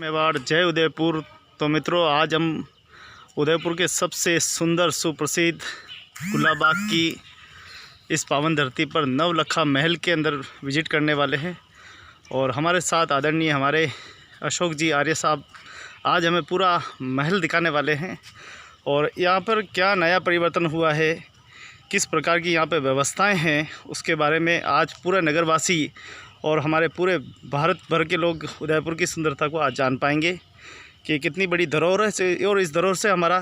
मेवाड़ जय उदयपुर। तो मित्रों, आज हम उदयपुर के सबसे सुंदर सुप्रसिद्ध गुलाबबाग की इस पावन धरती पर नवलखा महल के अंदर विजिट करने वाले हैं। और हमारे साथ आदरणीय हमारे अशोक जी आर्य साहब आज हमें पूरा महल दिखाने वाले हैं। और यहाँ पर क्या नया परिवर्तन हुआ है, किस प्रकार की यहाँ पर व्यवस्थाएं हैं, उसके बारे में आज पूरे नगरवासी और हमारे पूरे भारत भर के लोग उदयपुर की सुंदरता को आज जान पाएंगे कि कितनी बड़ी धरोहर है और इस धरोहर से हमारा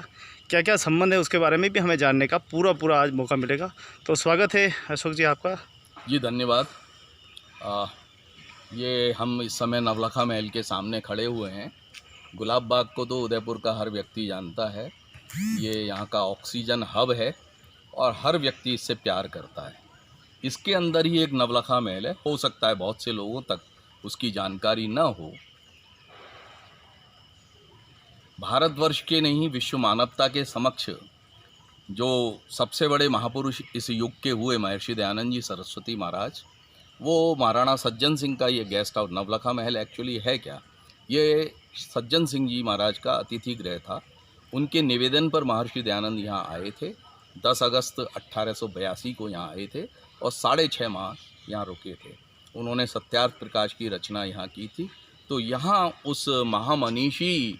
क्या क्या संबंध है, उसके बारे में भी हमें जानने का पूरा आज मौका मिलेगा। तो स्वागत है अशोक जी आपका। जी धन्यवाद। ये हम इस समय नवलखा महल के सामने खड़े हुए हैं। गुलाबबाग को तो उदयपुर का हर व्यक्ति जानता है। ये यहाँ का ऑक्सीजन हब है और हर व्यक्ति इससे प्यार करता है। इसके अंदर ही एक नवलखा महल है। हो सकता है बहुत से लोगों तक उसकी जानकारी न हो। भारतवर्ष के नहीं, विश्व मानवता के समक्ष जो सबसे बड़े महापुरुष इस युग के हुए महर्षि दयानंद जी सरस्वती महाराज, वो महाराणा सज्जन सिंह का ये गेस्ट हाउस नवलखा महल एक्चुअली है क्या, ये सज्जन सिंह जी महाराज का अतिथि गृह था। उनके निवेदन पर महर्षि दयानंद यहाँ आए थे। 10 अगस्त 1882 को यहाँ आए थे और 6.5 माह यहाँ रुके थे। उन्होंने सत्यार्थ प्रकाश की रचना यहाँ की थी। तो यहाँ उस महामनीषी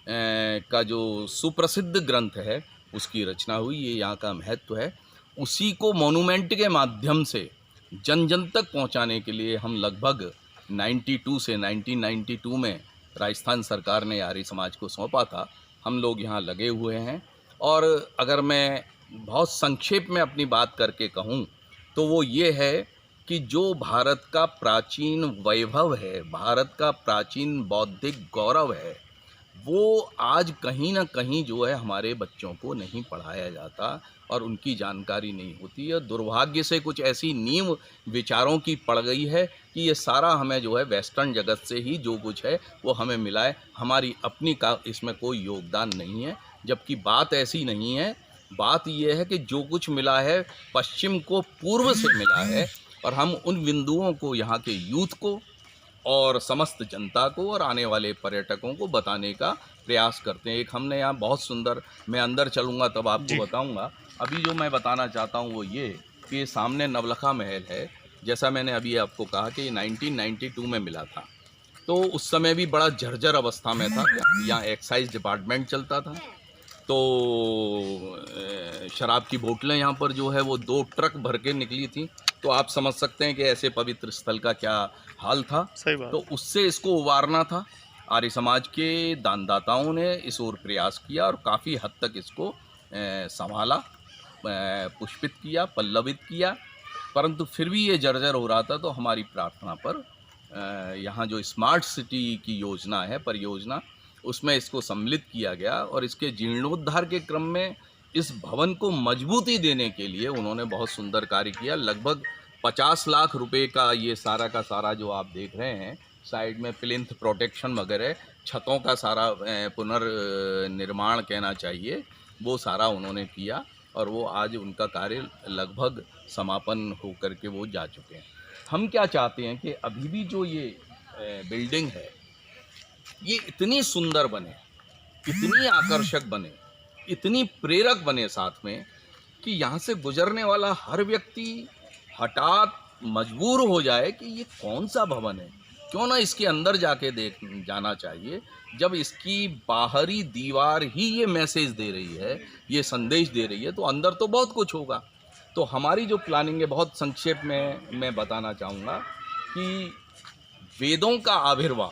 का जो सुप्रसिद्ध ग्रंथ है उसकी रचना हुई। ये यहाँ का महत्व है। उसी को मोनूमेंट के माध्यम से जन जन तक पहुँचाने के लिए हम लगभग 1992 में राजस्थान सरकार ने आर्य समाज को सौंपा था। हम लोग यहाँ लगे हुए हैं। और अगर मैं बहुत संक्षेप में अपनी बात करके कहूँ तो वो ये है कि जो भारत का प्राचीन वैभव है, भारत का प्राचीन बौद्धिक गौरव है, वो आज कहीं ना कहीं जो है हमारे बच्चों को नहीं पढ़ाया जाता और उनकी जानकारी नहीं होती है। दुर्भाग्य से कुछ ऐसी नींव विचारों की पड़ गई है कि ये सारा हमें जो है वेस्टर्न जगत से ही जो कुछ है वो हमें मिला है, हमारी अपनी का इसमें कोई योगदान नहीं है। जबकि बात ऐसी नहीं है। बात यह है कि जो कुछ मिला है पश्चिम को पूर्व से मिला है और हम उन बिंदुओं को यहाँ के यूथ को और समस्त जनता को और आने वाले पर्यटकों को बताने का प्रयास करते हैं। एक हमने यहाँ बहुत सुंदर, मैं अंदर चलूँगा तब आपको बताऊँगा। अभी जो मैं बताना चाहता हूँ वो ये कि सामने नवलखा महल है। जैसा मैंने अभी आपको कहा कि 1992 में मिला था, तो उस समय भी बड़ा जर्जर अवस्था में था। यहाँ एक्साइज डिपार्टमेंट चलता था। तो शराब की बोतलें यहाँ पर जो है वो 2 ट्रक भर के निकली थी। तो आप समझ सकते हैं कि ऐसे पवित्र स्थल का क्या हाल था। सही बात। तो उससे इसको उबारना था। आर्य समाज के दानदाताओं ने इस ओर प्रयास किया और काफ़ी हद तक इसको संभाला, पुष्पित किया, पल्लवित किया। परंतु फिर भी ये जर्जर हो रहा था। तो हमारी प्रार्थना पर यहाँ जो स्मार्ट सिटी की योजना है, परियोजना, उसमें इसको सम्मिलित किया गया और इसके जीर्णोद्धार के क्रम में इस भवन को मजबूती देने के लिए उन्होंने बहुत सुंदर कार्य किया। लगभग 50 लाख रुपए का ये सारा का सारा जो आप देख रहे हैं, साइड में प्लिंथ प्रोटेक्शन वगैरह, छतों का सारा पुनर्निर्माण कहना चाहिए, वो सारा उन्होंने किया और वो आज उनका कार्य लगभग समापन होकर के वो जा चुके हैं। हम क्या चाहते हैं कि अभी भी जो ये बिल्डिंग है ये इतनी सुंदर बने, इतनी आकर्षक बने, इतनी प्रेरक बने साथ में कि यहाँ से गुजरने वाला हर व्यक्ति हठात मजबूर हो जाए कि ये कौन सा भवन है, क्यों ना इसके अंदर जाके देख जाना चाहिए। जब इसकी बाहरी दीवार ही ये मैसेज दे रही है, ये संदेश दे रही है, तो अंदर तो बहुत कुछ होगा। तो हमारी जो प्लानिंग है, बहुत संक्षेप में मैं बताना चाहूँगा कि वेदों का आविर्भाव,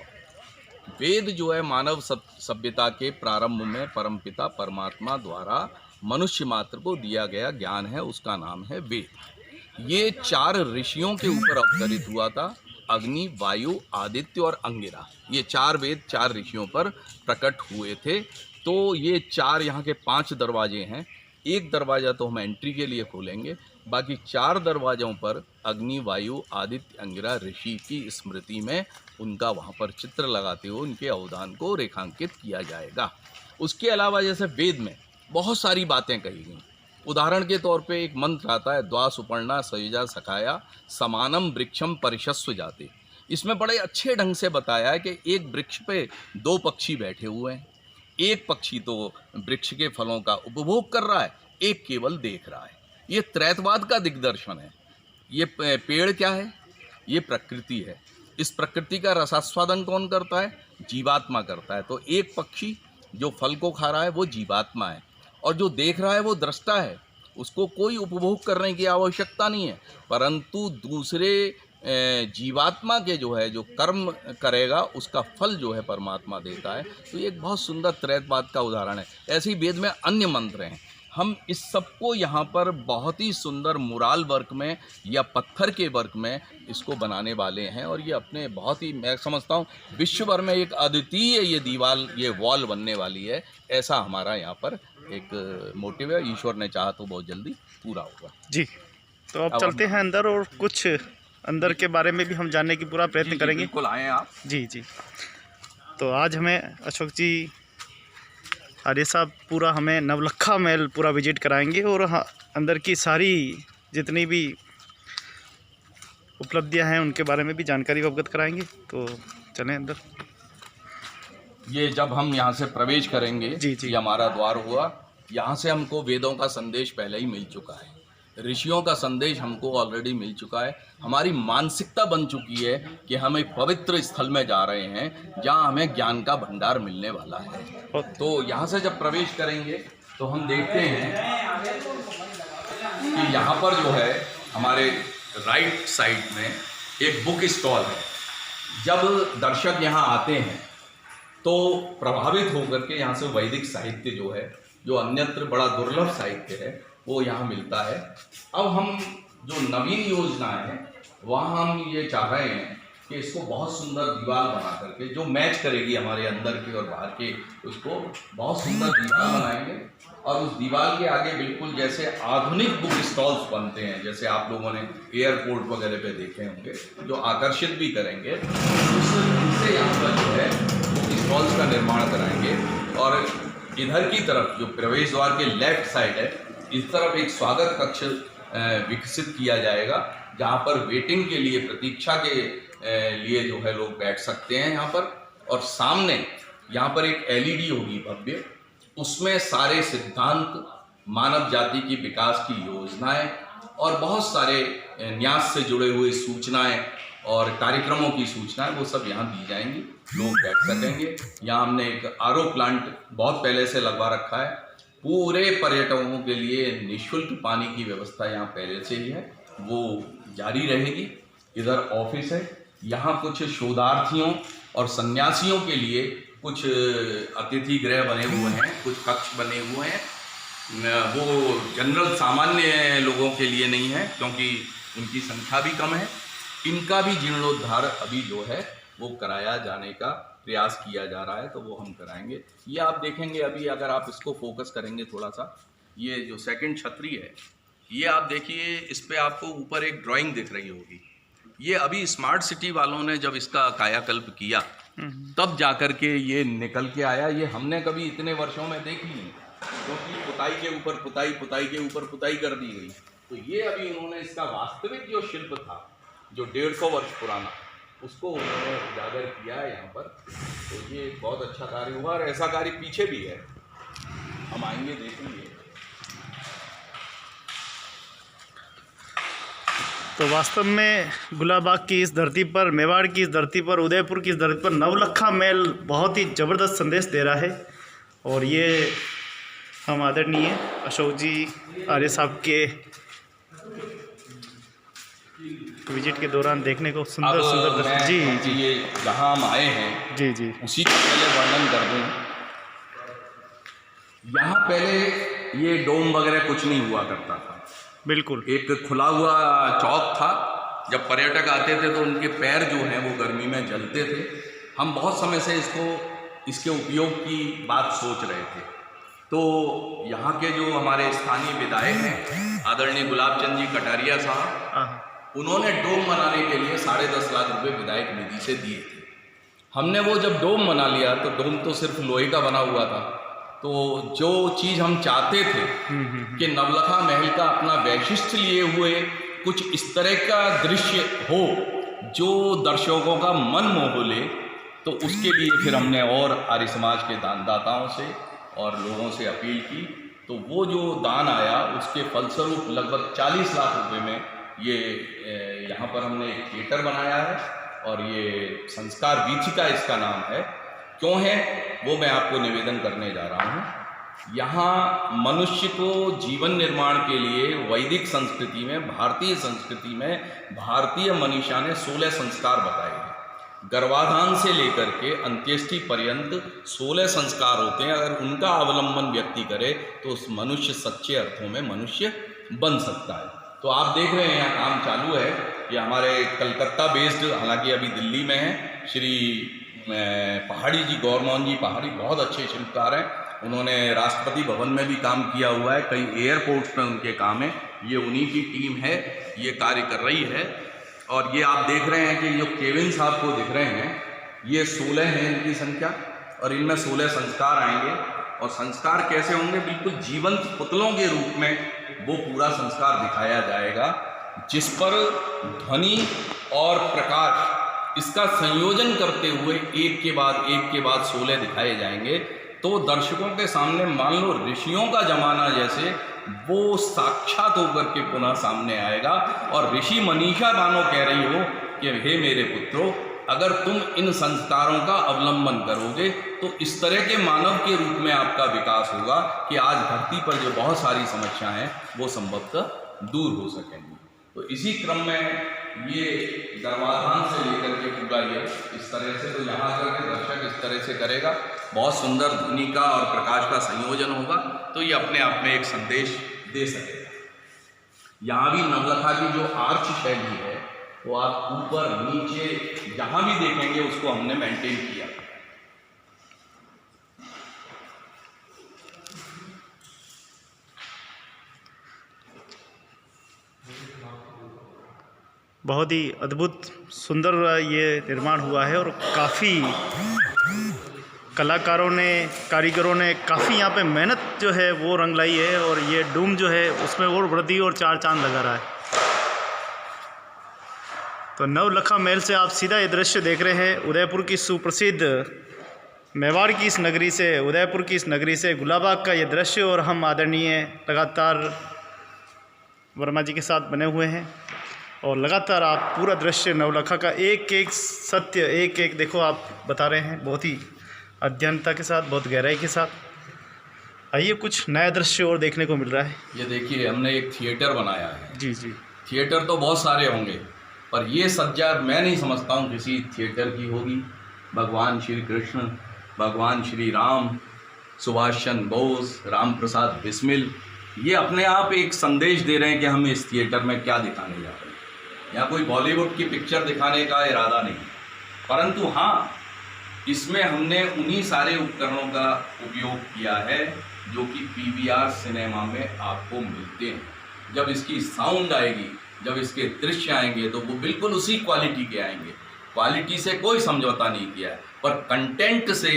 वेद जो है मानव सभ्यता के प्रारंभ में परमपिता परमात्मा द्वारा मनुष्य मात्र को दिया गया ज्ञान है, उसका नाम है वेद। ये 4 ऋषियों के ऊपर अवतरित हुआ था, अग्नि, वायु, आदित्य और अंगिरा। ये 4 वेद 4 ऋषियों पर प्रकट हुए थे। तो ये 4 यहाँ के 5 दरवाजे हैं। एक दरवाज़ा तो हम एंट्री के लिए खोलेंगे, बाकी 4 दरवाज़ों पर अग्नि, वायु, आदित्य, अंगिरा ऋषि की स्मृति में उनका वहाँ पर चित्र लगाते हुए उनके अवदान को रेखांकित किया जाएगा। उसके अलावा जैसे वेद में बहुत सारी बातें कही गई। उदाहरण के तौर पे एक मंत्र आता है, द्वा सुपर्णा सयुजा सखाया समानम वृक्षम परिशस्व जाते। इसमें बड़े अच्छे ढंग से बताया है कि एक वृक्ष पे 2 पक्षी बैठे हुए हैं। एक पक्षी तो वृक्ष के फलों का उपभोग कर रहा है, एक केवल देख रहा है। ये त्रैतवाद का दिग्दर्शन है। ये पेड़ क्या है? ये प्रकृति है। इस प्रकृति का रसास्वादन कौन करता है? जीवात्मा करता है। तो एक पक्षी जो फल को खा रहा है वो जीवात्मा है, और जो देख रहा है वो दृष्टा है। उसको कोई उपभोग करने की आवश्यकता नहीं है, परंतु दूसरे जीवात्मा के जो है जो कर्म करेगा उसका फल जो है परमात्मा देता है। तो ये एक बहुत सुंदर त्रैतवाद का उदाहरण है। ऐसे ही वेद में अन्य मंत्र हैं। हम इस सबको यहाँ पर बहुत ही सुंदर मुराल वर्क में या पत्थर के वर्क में इसको बनाने वाले हैं, और ये अपने बहुत ही, मैं समझता हूँ विश्व भर में एक अद्वितीय ये दीवार, ये वॉल बनने वाली है। ऐसा हमारा यहाँ पर एक मोटिव है। ईश्वर ने चाहा तो बहुत जल्दी पूरा होगा जी। तो अब चलते हैं अंदर, और कुछ अंदर के बारे में भी हम जानने की पूरा प्रयत्न करेंगे। बिल्कुल, आएँ आप। जी जी। तो आज हमें अशोक जी, आर्य साहब पूरा हमें नवलखा महल पूरा विजिट कराएंगे, और अंदर की सारी जितनी भी उपलब्धियां हैं उनके बारे में भी जानकारी अवगत कराएंगे। तो चलें अंदर। ये जब हम यहाँ से प्रवेश करेंगे, जी जी, ये हमारा द्वार हुआ। यहाँ से हमको वेदों का संदेश पहले ही मिल चुका है, ऋषियों का संदेश हमको ऑलरेडी मिल चुका है। हमारी मानसिकता बन चुकी है कि हम एक पवित्र स्थल में जा रहे हैं जहाँ हमें ज्ञान का भंडार मिलने वाला है। तो यहाँ से जब प्रवेश करेंगे तो हम देखते हैं कि यहाँ पर जो है हमारे राइट साइड में एक बुक स्टॉल है। जब दर्शक यहाँ आते हैं तो प्रभावित होकर के यहाँ से वैदिक साहित्य जो है, जो अन्यत्र बड़ा दुर्लभ साहित्य है, वो यहाँ मिलता है। अब हम जो नवीन योजनाएं हैं वहाँ हम ये चाह रहे हैं कि इसको बहुत सुंदर दीवार बना करके जो मैच करेगी हमारे अंदर की और बाहर के, उसको बहुत सुंदर दीवार बनाएंगे। और उस दीवार के आगे बिल्कुल जैसे आधुनिक बुक स्टॉल्स बनते हैं, जैसे आप लोगों ने एयरपोर्ट वगैरह पे देखे होंगे, जो आकर्षित भी करेंगे, उससे यहाँ पर जो है बुक स्टॉल्स का निर्माण कराएंगे। और इधर की तरफ जो प्रवेश द्वार के लेफ्ट साइड है, इस तरफ एक स्वागत कक्ष विकसित किया जाएगा, जहाँ पर वेटिंग के लिए, प्रतीक्षा के लिए जो है लोग बैठ सकते हैं यहाँ पर। और सामने यहाँ पर एक LED होगी भव्य, उसमें सारे सिद्धांत, मानव जाति की विकास की योजनाएं और बहुत सारे न्यास से जुड़े हुए सूचनाएं और कार्यक्रमों की सूचनाएं, वो सब यहाँ दी जाएंगी, लोग बैठ सकेंगे। यहाँ हमने एक RO प्लांट बहुत पहले से लगवा रखा है। पूरे पर्यटकों के लिए निःशुल्क पानी की व्यवस्था यहाँ पहले से ही है, वो जारी रहेगी। इधर ऑफिस है, यहाँ कुछ शोधार्थियों और सन्यासियों के लिए कुछ अतिथि गृह बने हुए हैं, कुछ कक्ष बने हुए हैं। वो जनरल सामान्य लोगों के लिए नहीं है क्योंकि उनकी संख्या भी कम है। इनका भी जीर्णोद्धार अभी जो है वो कराया जाने का प्रयास किया जा रहा है, तो वो हम कराएंगे। ये आप देखेंगे अभी, अगर आप इसको फोकस करेंगे थोड़ा सा, ये जो सेकंड छतरी है, ये आप देखिए, इस पे आपको ऊपर एक ड्राइंग दिख रही होगी। ये अभी स्मार्ट सिटी वालों ने जब इसका कायाकल्प किया तब जाकर के ये निकल के आया। ये हमने कभी इतने वर्षों में देखी नहीं, क्योंकि पुताई के ऊपर पुताई, पुताई के ऊपर पुताई कर दी गई। तो ये अभी इन्होंने इसका वास्तविक जो शिल्प था, जो 150 वर्ष पुराना, उसको उन्होंने उजागर किया है यहाँ पर। तो ये बहुत अच्छा कार्य हुआ, और ऐसा कार्य पीछे भी है, हम आएंगे देखेंगे। तो वास्तव में गुलाबाग की इस धरती पर, मेवाड़ की इस धरती पर, उदयपुर की इस धरती पर नवलखा महल बहुत ही ज़बरदस्त संदेश दे रहा है। और ये हम आदरणीय अशोक जी आर्य साहब के विजिट के दौरान देखने को सुंदर सुंदर जी जी, ये जहाँ हम आए हैं जी जी, उसी का पहले वर्णन कर दूँ। यहाँ पहले ये डोम वगैरह कुछ नहीं हुआ करता था, बिल्कुल एक खुला हुआ चौक था। जब पर्यटक आते थे तो उनके पैर जो हैं वो गर्मी में जलते थे। हम बहुत समय से इसके उपयोग की बात सोच रहे थे। तो यहाँ के जो हमारे स्थानीय विधायक हैं, आदरणीय गुलाब चंद जी कटारिया साहब, उन्होंने डोम बनाने के लिए 10.5 लाख रुपए विधायक निधि से दिए थे। हमने वो जब डोम बना लिया, तो डोम तो सिर्फ लोहे का बना हुआ था। तो जो चीज़ हम चाहते थे कि नवलखा महल का अपना वैशिष्ट्य लिए हुए कुछ इस तरह का दृश्य हो, जो दर्शकों का मन मोह ले, तो उसके लिए फिर हमने और आर्य समाज के दानदाताओं से और लोगों से अपील की। तो वो जो दान आया उसके फलस्वरूप लगभग 40 लाख रुपए में ये यहाँ पर हमने एक थिएटर बनाया है, और ये संस्कार वीथिका इसका नाम है। क्यों है वो मैं आपको निवेदन करने जा रहा हूँ। यहाँ मनुष्य को जीवन निर्माण के लिए वैदिक संस्कृति में, भारतीय संस्कृति में भारतीय मनीषा ने 16 संस्कार बताए हैं। गर्भाधान से लेकर के अंत्येष्टि पर्यंत 16 संस्कार होते हैं। अगर उनका अवलंबन व्यक्ति करे तो उस मनुष्य सच्चे अर्थों में मनुष्य बन सकता है। तो आप देख रहे हैं यहाँ काम चालू है। ये हमारे कलकत्ता बेस्ड, हालांकि अभी दिल्ली में है, श्री पहाड़ी जी, गौरमोहन जी पहाड़ी बहुत अच्छे शिल्पकार हैं। उन्होंने राष्ट्रपति भवन में भी काम किया हुआ है, कई एयरपोर्ट्स में उनके काम है। ये उन्हीं की टीम है, ये कार्य कर रही है। और ये आप देख रहे हैं कि जो केविन साहब को दिख रहे हैं, ये 16 हैं इनकी संख्या, और इनमें 16 संस्कार आएंगे। और संस्कार कैसे होंगे? बिल्कुल जीवंत पुतलों के रूप में वो पूरा संस्कार दिखाया जाएगा, जिस पर ध्वनि और प्रकाश इसका संयोजन करते हुए एक के बाद 16 दिखाए जाएंगे। तो दर्शकों के सामने मान लो ऋषियों का जमाना जैसे वो साक्षात होकर के पुनः सामने आएगा, और ऋषि मनीषा मानो कह रही हो कि हे मेरे पुत्रों, अगर तुम इन संस्कारों का अवलंबन करोगे तो इस तरह के मानव के रूप में आपका विकास होगा कि आज धरती पर जो बहुत सारी समस्याएं हैं वो संभवतः दूर हो सकेंगी। तो इसी क्रम में ये गर्भाधान से लेकर के पूरा ये इस तरह से, तो यहाँ आकर के दर्शक इस तरह से करेगा, बहुत सुंदर ध्वनि का और प्रकाश का संयोजन होगा, तो ये अपने आप में एक संदेश दे सकेगा। यहाँ भी नवलखा की जो आर्च शैली है वो आप ऊपर नीचे जहाँ भी देखेंगे उसको हमने मेंटेन किया। बहुत ही अद्भुत सुंदर ये निर्माण हुआ है, और काफ़ी कलाकारों ने, कारीगरों ने काफ़ी यहाँ पे मेहनत जो है वो रंग लाई है, और ये डूम जो है उसमें और वृद्धि और 4 चांद लगा रहा है। तो नवलखा महल से आप सीधा ये दृश्य देख रहे हैं उदयपुर की सुप्रसिद्ध मेवाड़ की इस नगरी से, उदयपुर की इस नगरी से गुलाबाग का ये दृश्य। और हम आदरणीय लगातार वर्मा जी के साथ बने हुए हैं, और लगातार आप पूरा दृश्य नवलखा का एक एक सत्य, एक एक देखो आप बता रहे हैं, बहुत ही अध्ययनता के साथ, बहुत गहराई के साथ। आइए कुछ नया दृश्य और देखने को मिल रहा है। ये देखिए हमने एक थिएटर बनाया है। जी जी। थिएटर तो बहुत सारे होंगे, पर ये सज्जा मैं नहीं समझता हूँ किसी थिएटर की होगी। भगवान श्री कृष्ण, भगवान श्री राम, सुभाष चंद्र बोस, राम प्रसाद बिस्मिल, ये अपने आप एक संदेश दे रहे हैं कि हम इस थिएटर में क्या दिखाने जा रहे हैं। यहाँ कोई बॉलीवुड की पिक्चर दिखाने का इरादा नहीं, परंतु हाँ, इसमें हमने उन्हीं सारे उपकरणों का उपयोग किया है जो कि पीवीआर सिनेमा में आपको मिलते हैं। जब इसकी साउंड आएगी, जब इसके दृश्य आएंगे, तो वो बिल्कुल उसी क्वालिटी के आएंगे। क्वालिटी से कोई समझौता नहीं किया है, पर कंटेंट से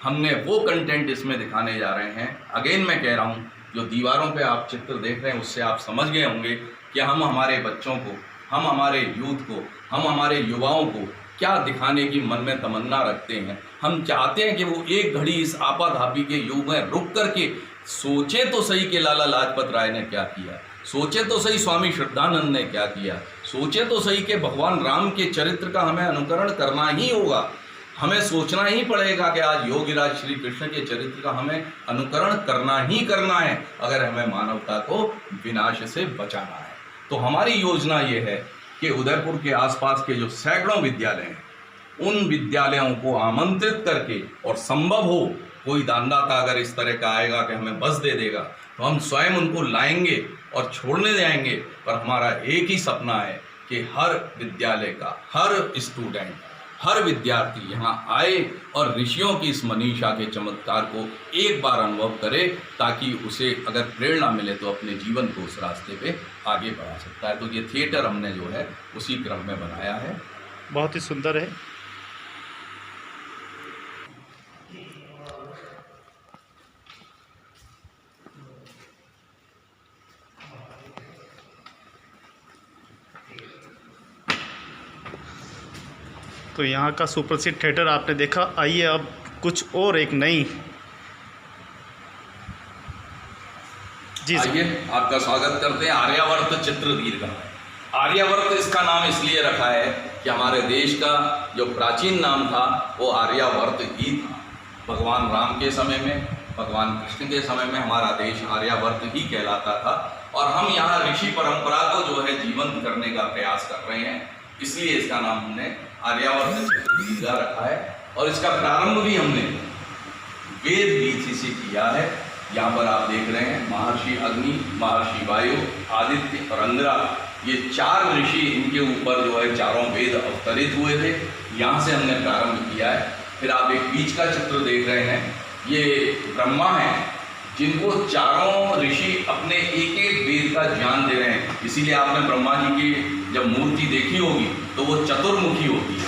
हमने वो कंटेंट इसमें दिखाने जा रहे हैं। अगेन मैं कह रहा हूँ, जो दीवारों पे आप चित्र देख रहे हैं उससे आप समझ गए होंगे कि हम हमारे बच्चों को, हम हमारे यूथ को, हम हमारे युवाओं को क्या दिखाने की मन में तमन्ना रखते हैं। हम चाहते हैं कि वो एक घड़ी इस आपाधापी के युग में रुक करके सोचे तो सही कि लाला लाजपत राय ने क्या किया, सोचे तो सही स्वामी श्रद्धानंद ने क्या किया, सोचे तो सही कि भगवान राम के चरित्र का हमें अनुकरण करना ही होगा। हमें सोचना ही पड़ेगा कि आज योगीराज श्री कृष्ण के चरित्र का हमें अनुकरण करना ही करना है, अगर हमें मानवता को विनाश से बचाना है। तो हमारी योजना ये है कि उदयपुर के आसपास के जो सैकड़ों विद्यालय हैं, उन विद्यालयों को आमंत्रित करके, और संभव हो कोई दानदाता अगर इस तरह का आएगा कि हमें बस दे देगा, तो हम स्वयं उनको लाएंगे और छोड़ने जाएंगे। पर हमारा एक ही सपना है कि हर विद्यालय का हर स्टूडेंट, हर विद्यार्थी यहाँ आए और ऋषियों की इस मनीषा के चमत्कार को एक बार अनुभव करे, ताकि उसे अगर प्रेरणा मिले तो अपने जीवन को उस रास्ते पे आगे बढ़ा सकता है। तो ये थिएटर हमने जो है उसी क्रम में बनाया है। बहुत ही सुंदर है। तो यहाँ का सुप्रसिद्ध थिएटर आपने देखा। आइए अब कुछ और एक नई जी आइए आपका स्वागत करते हैं आर्यावर्त चित्र दीर्घ। आर्यावर्त इसका नाम इसलिए रखा है कि हमारे देश का जो प्राचीन नाम था वो आर्यावर्त ही था। भगवान राम के समय में, भगवान कृष्ण के समय में हमारा देश आर्यावर्त ही कहलाता था और हम यहाँ ऋषि परंपरा को जो है जीवंत करने का प्रयास कर रहे हैं, इसलिए इसका नाम हमने आर्यावर्त चित्र दीर्घ रखा है। और इसका प्रारंभ भी हमने वेद रीति से किया है। यहाँ पर आप देख रहे हैं महर्षि अग्नि, महर्षि वायु, आदित्य और अंगिरा, ये 4 ऋषि, इनके ऊपर जो है चारों वेद अवतरित हुए थे। यहाँ से हमने प्रारंभ किया है। फिर आप एक बीच का चित्र देख रहे हैं, ये ब्रह्मा हैं जिनको चारों ऋषि अपने एक एक वेद का ज्ञान दे रहे हैं। इसीलिए आपने ब्रह्मा जी की जब मूर्ति देखी होगी तो वो चतुर्मुखी होती है।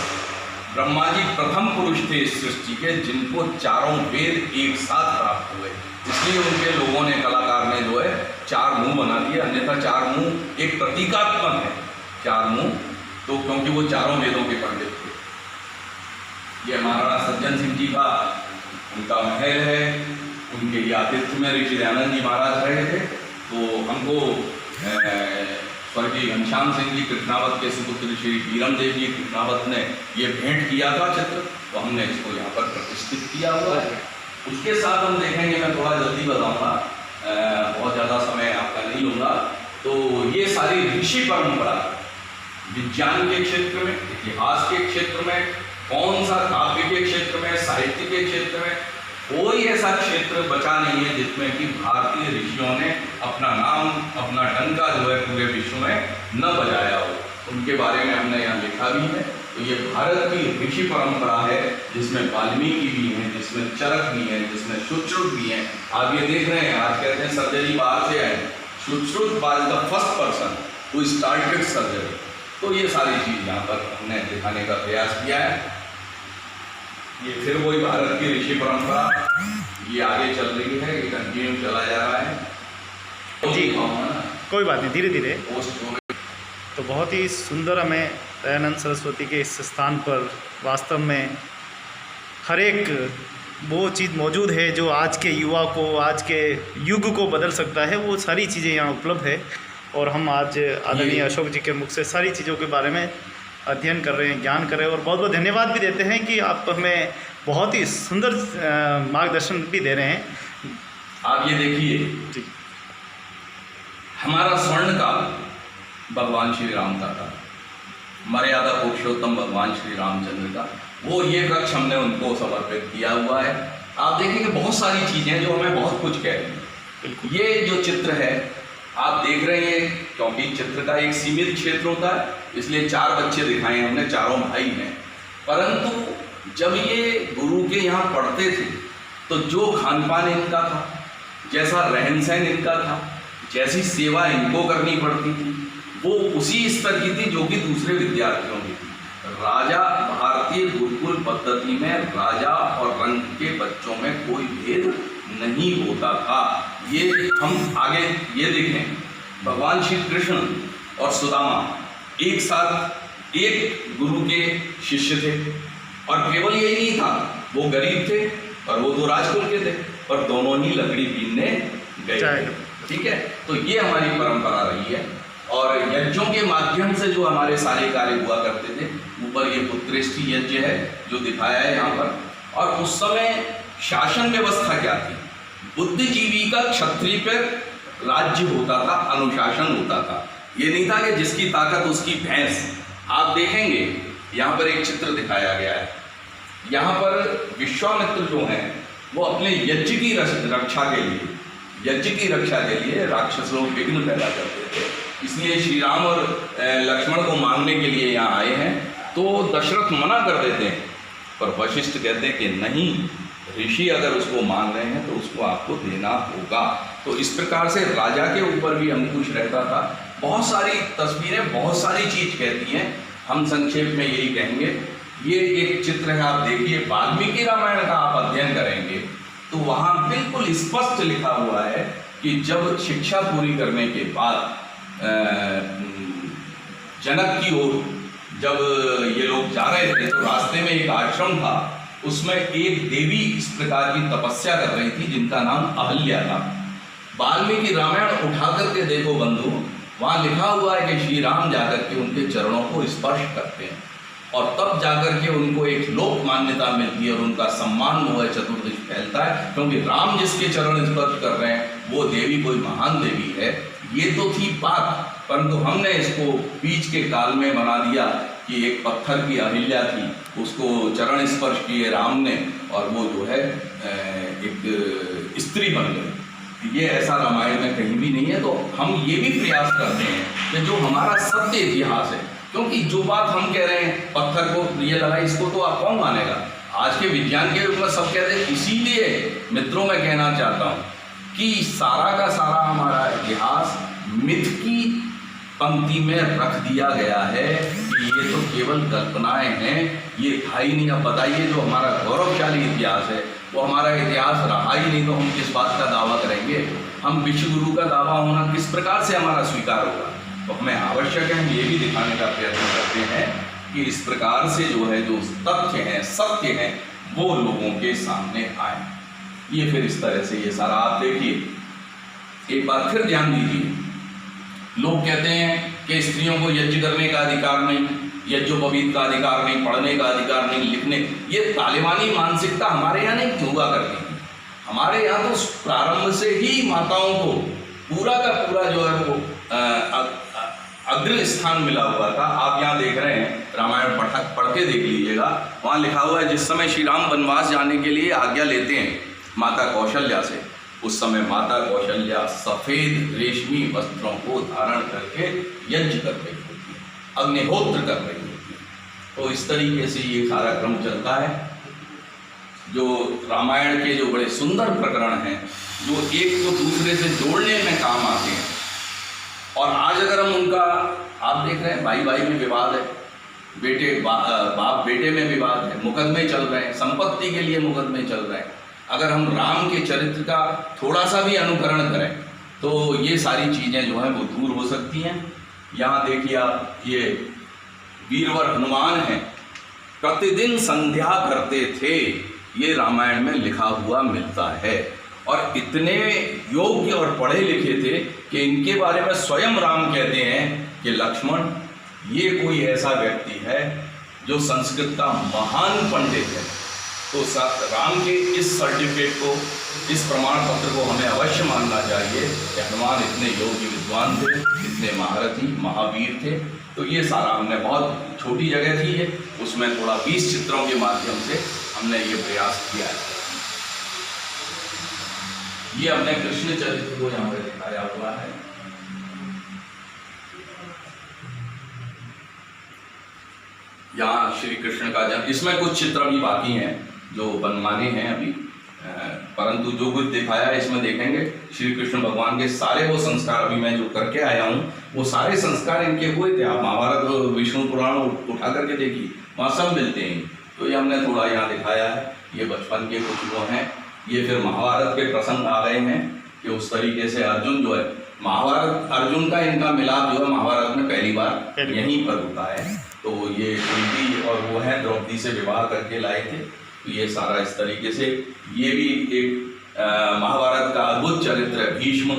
ब्रह्मा जी प्रथम पुरुष थे इस सृष्टि के जिनको चारों वेद एक साथ प्राप्त हुए, इसलिए उनके लोगों ने, कलाकार ने जो है 4 मुंह बना दिए। अन्यथा 4 मुंह एक प्रतीकात्मक है, 4 मुंह, तो क्योंकि वो चारों वेदों के पंडित थे। ये महाराणा सज्जन सिंह जी का उनका महल है, उनके ये आतिथ्य में ऋषि दयानंद जी महाराज रहे थे। तो हमको स्वर्गीय घनश्याम सिंह जी कृष्णावत के सुपुत्र श्री बीरम देव जी कृष्णावत ने ये भेंट किया था चित्र, तो हमने इसको यहाँ पर प्रतिष्ठित किया हुआ है। उसके साथ हम देखेंगे, मैं थोड़ा जल्दी बताऊंगा, बहुत ज़्यादा समय आपका नहीं लूँगा। तो ये सारी ऋषि परंपरा विज्ञान के क्षेत्र में, इतिहास के क्षेत्र में, कौन सा काव्य के क्षेत्र में, साहित्य के क्षेत्र में, कोई ऐसा क्षेत्र बचा नहीं है जिसमें कि भारतीय ऋषियों ने अपना नाम, अपना डंका जो है पूरे विश्व में न बजाया हो। उनके बारे में हमने यहाँ लिखा भी है। तो ये भारत की ऋषि परंपरा है जिसमें वाल्मीकि भी हैं, जिसमें चरक भी हैं, जिसमें सुश्रुत भी हैं। आप ये देख रहे हैं, आज कहते हैं सर्जरी बाहर से आए, Sushruta was the first person who started surgery. तो ये सारी चीज़ यहाँ पर हमने दिखाने का प्रयास किया है। ये फिर वही भारत की ऋषि परंपरा, ये आगे चल रही है, ये कंटिन्यू चला जा रहा है जी। कोई बात नहीं, धीरे धीरे। तो बहुत ही सुंदर हमें दयानंद सरस्वती के इस स्थान पर वास्तव में हर एक वो चीज़ मौजूद है जो आज के युवा को, आज के युग को बदल सकता है। वो सारी चीज़ें यहाँ उपलब्ध है और हम आज आदरणीय अशोक जी के मुख से सारी चीज़ों के बारे में अध्ययन कर रहे हैं, ज्ञान कर रहे हैं और बहुत बहुत धन्यवाद भी देते हैं कि आप हमें बहुत ही सुंदर मार्गदर्शन भी दे रहे हैं। आप ये देखिए जी, हमारा स्वर्ण काल भगवान श्री राम का था, मर्यादा पुरुषोत्तम भगवान श्री रामचंद्र का, वो ये कक्ष हमने उनको समर्पित किया हुआ है। आप देखेंगे बहुत सारी चीज़ें जो हमें बहुत कुछ कह रही हैं। ये जो चित्र है आप देख रहे हैं, क्योंकि चित्र का एक सीमित क्षेत्र होता है इसलिए 4 बच्चे दिखाए हमने, चारों भाई हैं। परंतु जब ये गुरु के यहाँ पढ़ते थे तो जो खान पान इनका था, जैसा रहन सहन इनका था, जैसी सेवा इनको करनी पड़ती थी, वो उसी स्तर की थी जो कि दूसरे विद्यार्थियों की थी। राजा, भारतीय गुरुकुल पद्धति में राजा और रंग के बच्चों में कोई भेद नहीं होता था। ये हम आगे ये देखें, भगवान श्री कृष्ण और सुदामा एक साथ एक गुरु के शिष्य थे और केवल यही नहीं था, वो गरीब थे और वो तो राजकुल के थे और दोनों ही लकड़ी बीनने गए थे। ठीक है, तो ये हमारी परंपरा रही है और यज्ञों के माध्यम से जो हमारे सारे कार्य हुआ करते थे। ऊपर ये पुत्रेष्टि यज्ञ है जो दिखाया है यहाँ पर। और उस समय शासन व्यवस्था क्या थी? बुद्धिजीवी का क्षत्रिय पर राज्य होता था, अनुशासन होता था। ये नहीं था कि जिसकी ताकत उसकी भैंस। आप देखेंगे यहाँ पर एक चित्र दिखाया गया है। यहाँ पर विश्वामित्र जो हैं वो अपने यज्ञ की रक्षा के लिए राक्षस लोग विघ्न पैदा करते थे, इसलिए श्री राम और लक्ष्मण को मांगने के लिए यहाँ आए हैं। तो दशरथ मना कर देते हैं, पर वशिष्ठ कहते हैं कि नहीं, ऋषि अगर उसको मांग रहे हैं तो उसको आपको देना होगा। तो इस प्रकार से राजा के ऊपर भी अंकुश रहता था। बहुत सारी तस्वीरें बहुत सारी चीज कहती हैं, हम संक्षेप में यही कहेंगे। ये एक चित्र है, आप देखिए, वाल्मीकि रामायण का आप अध्ययन करेंगे तो वहाँ बिल्कुल स्पष्ट लिखा हुआ है कि जब शिक्षा पूरी करने के बाद जनक की ओर जब ये लोग जा रहे थे तो रास्ते में एक आश्रम था, उसमें एक देवी इस प्रकार की तपस्या कर रही थी जिनका नाम अहल्या था। वाल्मीकि रामायण उठा करके देखो बंधु, वहाँ लिखा हुआ है कि श्री राम जाकर के उनके चरणों को स्पर्श करते हैं और तब जाकर के उनको एक लोक मान्यता मिलती है और उनका सम्मान जो है चतुर्दिश फैलता है, क्योंकि राम जिसके चरण स्पर्श कर रहे हैं वो देवी कोई महान देवी है। ये तो थी बात, परंतु हमने इसको बीच के काल में बना दिया कि एक पत्थर की अहिल्या थी, उसको चरण स्पर्श किए राम ने और वो जो है एक स्त्री बन गई। ये ऐसा रामायण में कहीं भी नहीं है। तो हम ये भी प्रयास करते हैं कि जो हमारा सत्य इतिहास है, क्योंकि जो बात हम कह रहे हैं पत्थर को ये लगा, इसको तो आप कौन मानेगा। आज के विज्ञान के रूप में सब कहते हैं। इसीलिए मित्रों मैं कहना चाहता हूँ कि सारा का सारा हमारा इतिहास मिथ की पंक्ति में रख दिया गया है कि ये तो केवल कल्पनाएं हैं, ये था ही नहीं। अब बताइए जो हमारा गौरवशाली इतिहास है वो हमारा इतिहास रहा ही नहीं, तो हम किस बात का दावा करेंगे। हम विश्व गुरु का दावा होना किस प्रकार से हमारा स्वीकार होगा। तो हमें आवश्यक है, हम ये भी दिखाने का प्रयत्न करते हैं कि इस प्रकार से जो है जो तथ्य हैं, सत्य हैं, वो लोगों के सामने आए। ये फिर इस तरह से ये सारा आप देखिए। एक बार फिर ध्यान दीजिए, लोग कहते हैं कि स्त्रियों को यज्ञ करने का अधिकार नहीं, यज्ञोपवीत का अधिकार नहीं, पढ़ने का अधिकार नहीं, लिखने। ये तालिबानी मानसिकता हमारे यहाँ नहीं हुआ करती थी। हमारे यहाँ तो प्रारंभ से ही माताओं को पूरा का पूरा जो है वो अग्र स्थान मिला हुआ था। आप यहाँ देख रहे हैं, रामायण पढ़ के देख लीजिएगा, वहाँ लिखा हुआ है जिस समय श्री राम वनवास जाने के लिए आज्ञा लेते हैं माता कौशल्या से, उस समय माता कौशल्या सफ़ेद रेशमी वस्त्रों को धारण करके यज्ञ कर रही होती है, अग्निहोत्र कर रही होती है। तो इस तरीके से ये सारा क्रम चलता है। जो रामायण के जो बड़े सुंदर प्रकरण हैं, जो एक को दूसरे से जोड़ने में काम आते हैं, और आज अगर हम उनका, आप देख रहे हैं भाई भाई में विवाद है, बेटे बाप बेटे में विवाद है, मुकदमे चल रहे हैं, संपत्ति के लिए मुकदमे चल रहे हैं। अगर हम राम के चरित्र का थोड़ा सा भी अनुकरण करें तो ये सारी चीज़ें जो हैं वो दूर हो सकती हैं। यहाँ देखिए आप, ये वीरवर हनुमान हैं, प्रतिदिन संध्या करते थे, ये रामायण में लिखा हुआ मिलता है। और इतने योग्य और पढ़े लिखे थे कि इनके बारे में स्वयं राम कहते हैं कि लक्ष्मण, ये कोई ऐसा व्यक्ति है जो संस्कृत का महान पंडित है। तो राम के इस सर्टिफिकेट को, इस प्रमाण पत्र को हमें अवश्य मानना चाहिए कि हनुमान इतने योग्य विद्वान थे, इतने महारथी महावीर थे। तो ये सारा हमने, बहुत छोटी जगह थी ये, उसमें थोड़ा 20 चित्रों के माध्यम से हमने ये प्रयास किया है। ये हमने कृष्ण चरित्र को यहाँ पर दिखाया हुआ है। यहाँ श्री कृष्ण का जन्म, इसमें कुछ चित्र भी बाकी हैं जो बनवाने हैं अभी, परंतु जो कुछ दिखाया है इसमें देखेंगे श्री कृष्ण भगवान के सारे वो संस्कार अभी मैं जो करके आया हूँ, वो सारे संस्कार इनके हुए थे। आप महाभारत विष्णु पुराण उठा करके देखिए, वहाँ सब मिलते हैं। तो ये हमने थोड़ा यहाँ दिखाया है। ये बचपन के कुछ वो हैं। ये फिर महाभारत के प्रसंग आ गए हैं कि उस तरीके से अर्जुन जो है, महाभारत अर्जुन का इनका मिलाप जो है महाभारत में पहली बार यहीं पर होता है। तो ये कुंती और वो है द्रौपदी से विवाह करके लाए थे। तो ये सारा इस तरीके से, ये भी एक महाभारत का अद्भुत चरित्र है। भीष्म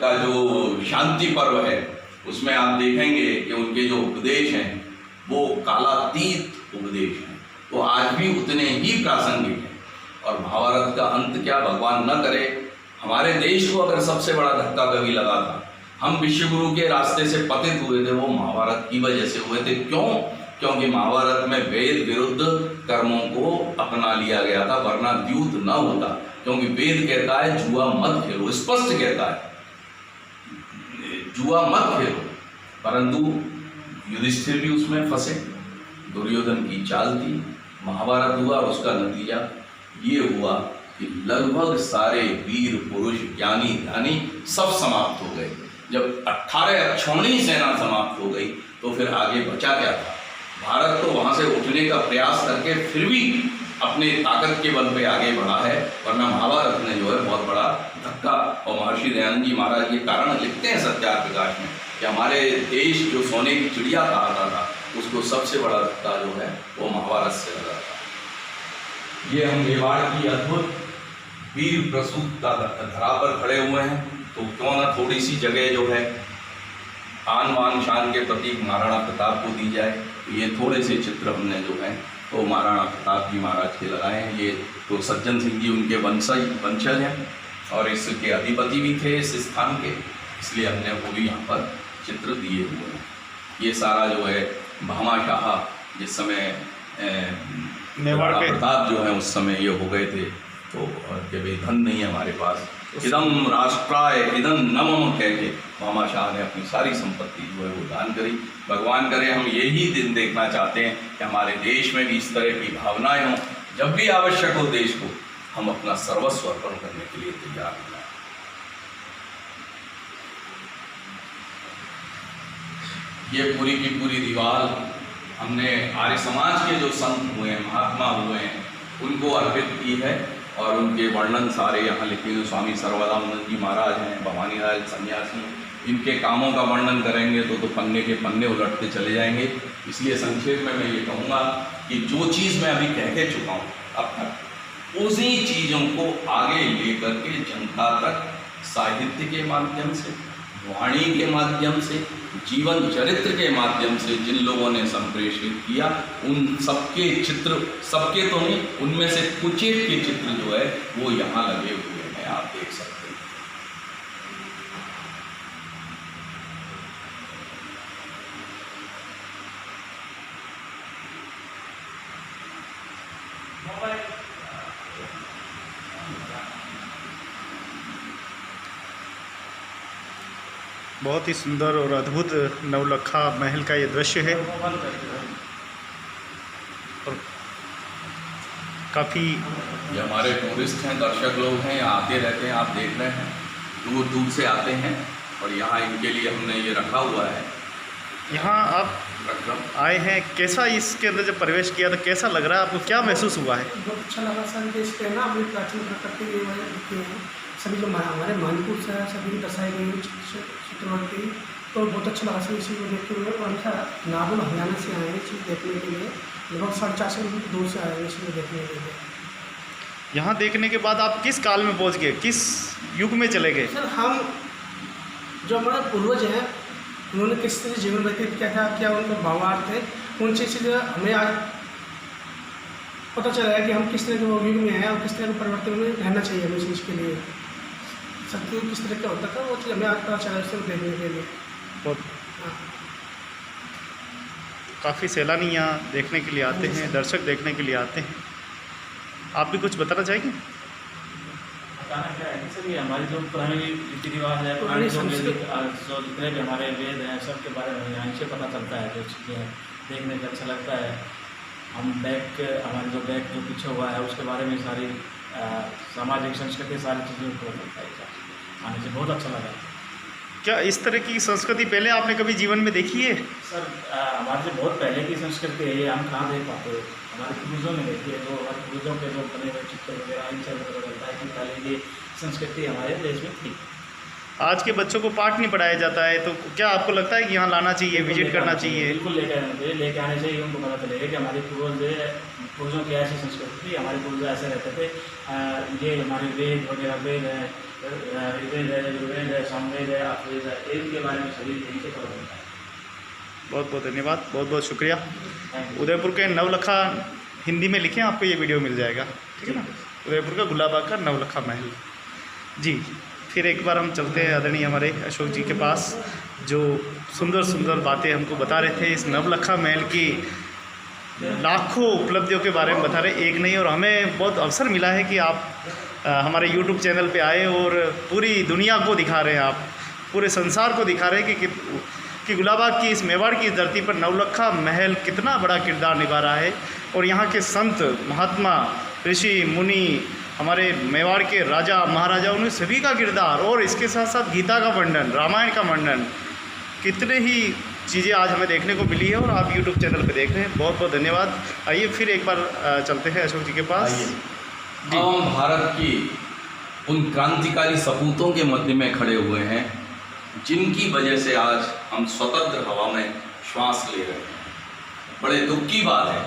का जो शांति पर्व है उसमें आप देखेंगे कि उनके जो उपदेश हैं वो कालातीत उपदेश हैं, वो आज भी उतने ही प्रासंगिक हैं। और महाभारत का अंत क्या, भगवान न करे हमारे देश को अगर सबसे बड़ा धक्का कभी लगा था, हम विश्वगुरु के रास्ते से पतित हुए थे, वो महाभारत की वजह से हुए थे। क्यों? क्योंकि महाभारत में वेद विरुद्ध कर्मों को अपना लिया गया था, वरना द्यूत न होता। क्योंकि वेद कहता है जुआ मत खेलो, स्पष्ट कहता है जुआ मत खेलो, परंतु युधिष्ठिर भी उसमें फंसे, दुर्योधन की चाल थी, महाभारत हुआ, उसका नतीजा ये हुआ कि लगभग सारे वीर पुरुष ज्ञानी ध्यानी सब समाप्त हो गए। जब 18 अक्षौणी सेना समाप्त हो गई तो फिर आगे बचा क्या था? भारत तो वहाँ से उठने का प्रयास करके फिर भी अपने ताकत के बल पे आगे बढ़ा है, वरना महाभारत ने जो है बहुत बड़ा धक्का। और महर्षि दयानंद जी महाराज के कारण लिखते हैं सत्यार्थ प्रकाश में कि हमारे देश जो सोने की चिड़िया कहा था उसको सबसे बड़ा धक्का जो है वो महाभारत से लगा था। ये हम मेवाड़ की अद्भुत वीर प्रसूत धरा पर खड़े हुए हैं, तो क्यों ना थोड़ी सी जगह जो है आन बान शान के प्रतीक महाराणा प्रताप को दी जाए। ये थोड़े से चित्र हमने जो है तो महाराणा प्रताप जी महाराज के लगाए हैं। ये तो सज्जन सिंह जी उनके वंशज हैं और इसके अधिपति भी थे इस स्थान के, इसलिए हमने वो भी यहाँ पर चित्र दिए हुए हैं। ये सारा जो है भामाशाह जिस समय मेवाड़ पे प्रताप जो है उस समय ये हो गए थे, तो जब ये धन नहीं है हमारे पास, इदम राष्ट्राय इदम नमम कह के भामाशाह ने अपनी सारी संपत्ति जो है वो दान करी। भगवान करे हम यही दिन देखना चाहते हैं कि हमारे देश में भी इस तरह की भावनाएं हों, जब भी आवश्यक हो देश को हम अपना सर्वस्व अर्पण करने के लिए तैयार हो जाए। ये पूरी की पूरी दीवार हमने आर्य समाज के जो संत हुए हैं, महात्मा हुए हैं, उनको अर्पित की है और उनके वर्णन सारे यहाँ लिखे हुए। स्वामी सर्वदानंद जी महाराज हैं, भवानी लाल सन्यासी, इनके कामों का वर्णन करेंगे तो पन्ने के पन्ने उलटते चले जाएंगे। इसलिए संक्षेप में मैं ये कहूँगा कि जो चीज़ मैं अभी कह के चुका हूँ अब तक, उसी चीज़ों को आगे लेकर के जनता तक साहित्य के माध्यम से, वाणी के माध्यम से, जीवन चरित्र के माध्यम से जिन लोगों ने संप्रेषित किया, उन सबके चित्र, सबके तो नहीं, उनमें से कुछ एक के चित्र जो है वो यहाँ लगे हुए हैं, आप देख सकते हैं। बहुत ही सुंदर और अद्भुत नवलखा महल का ये दृश्य है और काफ़ी ये हमारे टूरिस्ट हैं, दर्शक लोग हैं, यहाँ आते रहते हैं, आप देख रहे हैं, दूर दूर से आते हैं और यहाँ इनके लिए हमने ये रखा हुआ है। यहाँ आप आए हैं, कैसा इसके अंदर जब प्रवेश किया तो कैसा लग रहा है आपको, क्या महसूस हुआ है? बहुत अच्छा लगा सर। देश पे ना अपनी प्राचीन प्रकृति के दिखते हैं सभी जो हमारे मानपुर से है, सभी दर्शाए गए चित्रवर्ती, तो बहुत अच्छा लगा सर इसी को देखते हुए। और हम नागौर हरियाणा से आए हैं चीज़ देखने के लिए, लगभग 4.5 किलोमीटर दूर से आए हैं इसी को देखने के लिए। यहाँ देखने के बाद आप किस काल में पहुँच गए, किस युग में चले गए? सर हम जो हमारे पूर्वज हैं उन्होंने किस तरह जीवन व्यतीत किया था, क्या उनके भावार्थ थे, उन चीज़ हमें आज पता चला है कि हम किस तरह के युग में हैं और किस तरह के परिवर्तन में रहना चाहिए हमें चीज़ के लिए। सत्य किस तरह का होता था वो चीज़ हमें आज पता चला उसको देखने के लिए। बहुत काफ़ी सैलानी यहाँ देखने के लिए आते हैं, दर्शक देखने के लिए आते हैं। आप भी कुछ बताना चाहेंगे? बताना क्या है सर, ये हमारी जो पुरानी रीति रिवाज है, पुरानी जो जितने भी हमारे वेद हैं, सब के बारे में यहाँ से पता चलता है। जो चीज़ें हैं देखने में अच्छा लगता है। हम हमारे जो बैक जो पीछे हुआ है उसके बारे में सारी सामाजिक संस्कृति सारी चीज़ें पता चलता है। आने से बहुत अच्छा लगा। क्या इस तरह की संस्कृति पहले आपने कभी जीवन में देखी है? सर हमारे से बहुत पहले की संस्कृति है, ये हम कहाँ देख पाते हैं। हमारे पूर्वजों ने देखी है, जो हमारे पूर्वजों के जो बने हुए चित्र वगैरह इनसे पता चलता है कि पहले ये संस्कृति हमारे देश में थी। आज के बच्चों को पाठ नहीं पढ़ाया जाता है, तो क्या आपको लगता है कि यहाँ लाना चाहिए, विजिट करना चाहिए? बिल्कुल लेके आने चाहिए। उनको पता चलेगा कि हमारे पूर्वजों की ऐसी संस्कृति थी, हमारे पूर्वज ऐसे रहते थे। ये हमारे वेद वगैरह, वेद है, ऋग्वेद है, यजुर्वेद है, सामवेद है, अथर्ववेद है, इनके बारे में सभी इनसे पता चलता है। बहुत बहुत धन्यवाद, बहुत बहुत शुक्रिया। उदयपुर के नवलखा हिंदी में लिखें, आपको ये वीडियो मिल जाएगा, ठीक है ना? उदयपुर का गुलाबा का नवलखा महल। जी, फिर एक बार हम चलते हैं आदरणीय हमारे अशोक जी के पास, जो सुंदर सुंदर बातें हमको बता रहे थे इस नवलखा महल की। लाखों उपलब्धियों के बारे में बता रहे, एक नहीं। और हमें बहुत अवसर मिला है कि आप हमारे YouTube चैनल पे आए और पूरी दुनिया को दिखा रहे हैं, आप पूरे संसार को दिखा रहे हैं कि गुलाबाग की इस मेवाड़ की धरती पर नवलखा महल कितना बड़ा किरदार निभा रहा है। और यहाँ के संत, महात्मा, ऋषि, मुनि, हमारे मेवाड़ के राजा महाराजा, उन्हें सभी का किरदार, और इसके साथ साथ गीता का वर्णन, रामायण का वर्णन, कितने ही चीज़ें आज हमें देखने को मिली है और आप YouTube चैनल पे देख रहे हैं। बहुत बहुत धन्यवाद। आइए फिर एक बार चलते हैं अशोक जी के पास। हम भारत की उन क्रांतिकारी सपूतों के मध्य में खड़े हुए हैं जिनकी वजह से आज हम स्वतंत्र हवा में श्वास ले रहे हैं। बड़े दुख की बात है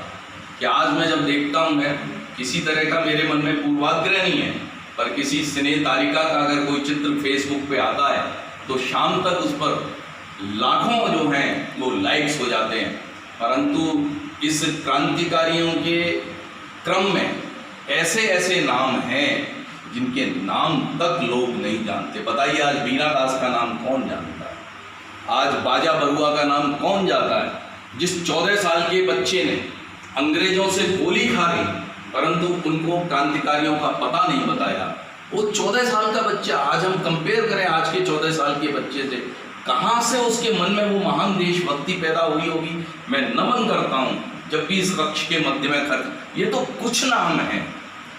कि आज मैं जब देखता हूँ, मैं किसी तरह का मेरे मन में पूर्वाग्रह नहीं है, पर किसी स्नेह तालिका का अगर कोई चित्र फेसबुक पे आता है तो शाम तक उस पर लाखों जो हैं वो लाइक्स हो जाते हैं, परंतु इस क्रांतिकारियों के क्रम में ऐसे ऐसे नाम हैं जिनके नाम तक लोग नहीं जानते। बताइए, आज बीना दास का नाम कौन जानता है? आज बाजा बरुआ का नाम कौन जानता है? जिस 14 साल के बच्चे ने अंग्रेजों से गोली खा ली, परंतु उनको क्रांतिकारियों का पता नहीं बताया, वो 14 साल का बच्चा, आज हम कंपेयर करें आज के 14 साल के बच्चे से, कहाँ से उसके मन में वो महान देशभक्ति पैदा हुई होगी। मैं नमन करता हूँ जब भी इस कक्ष के मध्य में खर्च, ये तो कुछ नाम है,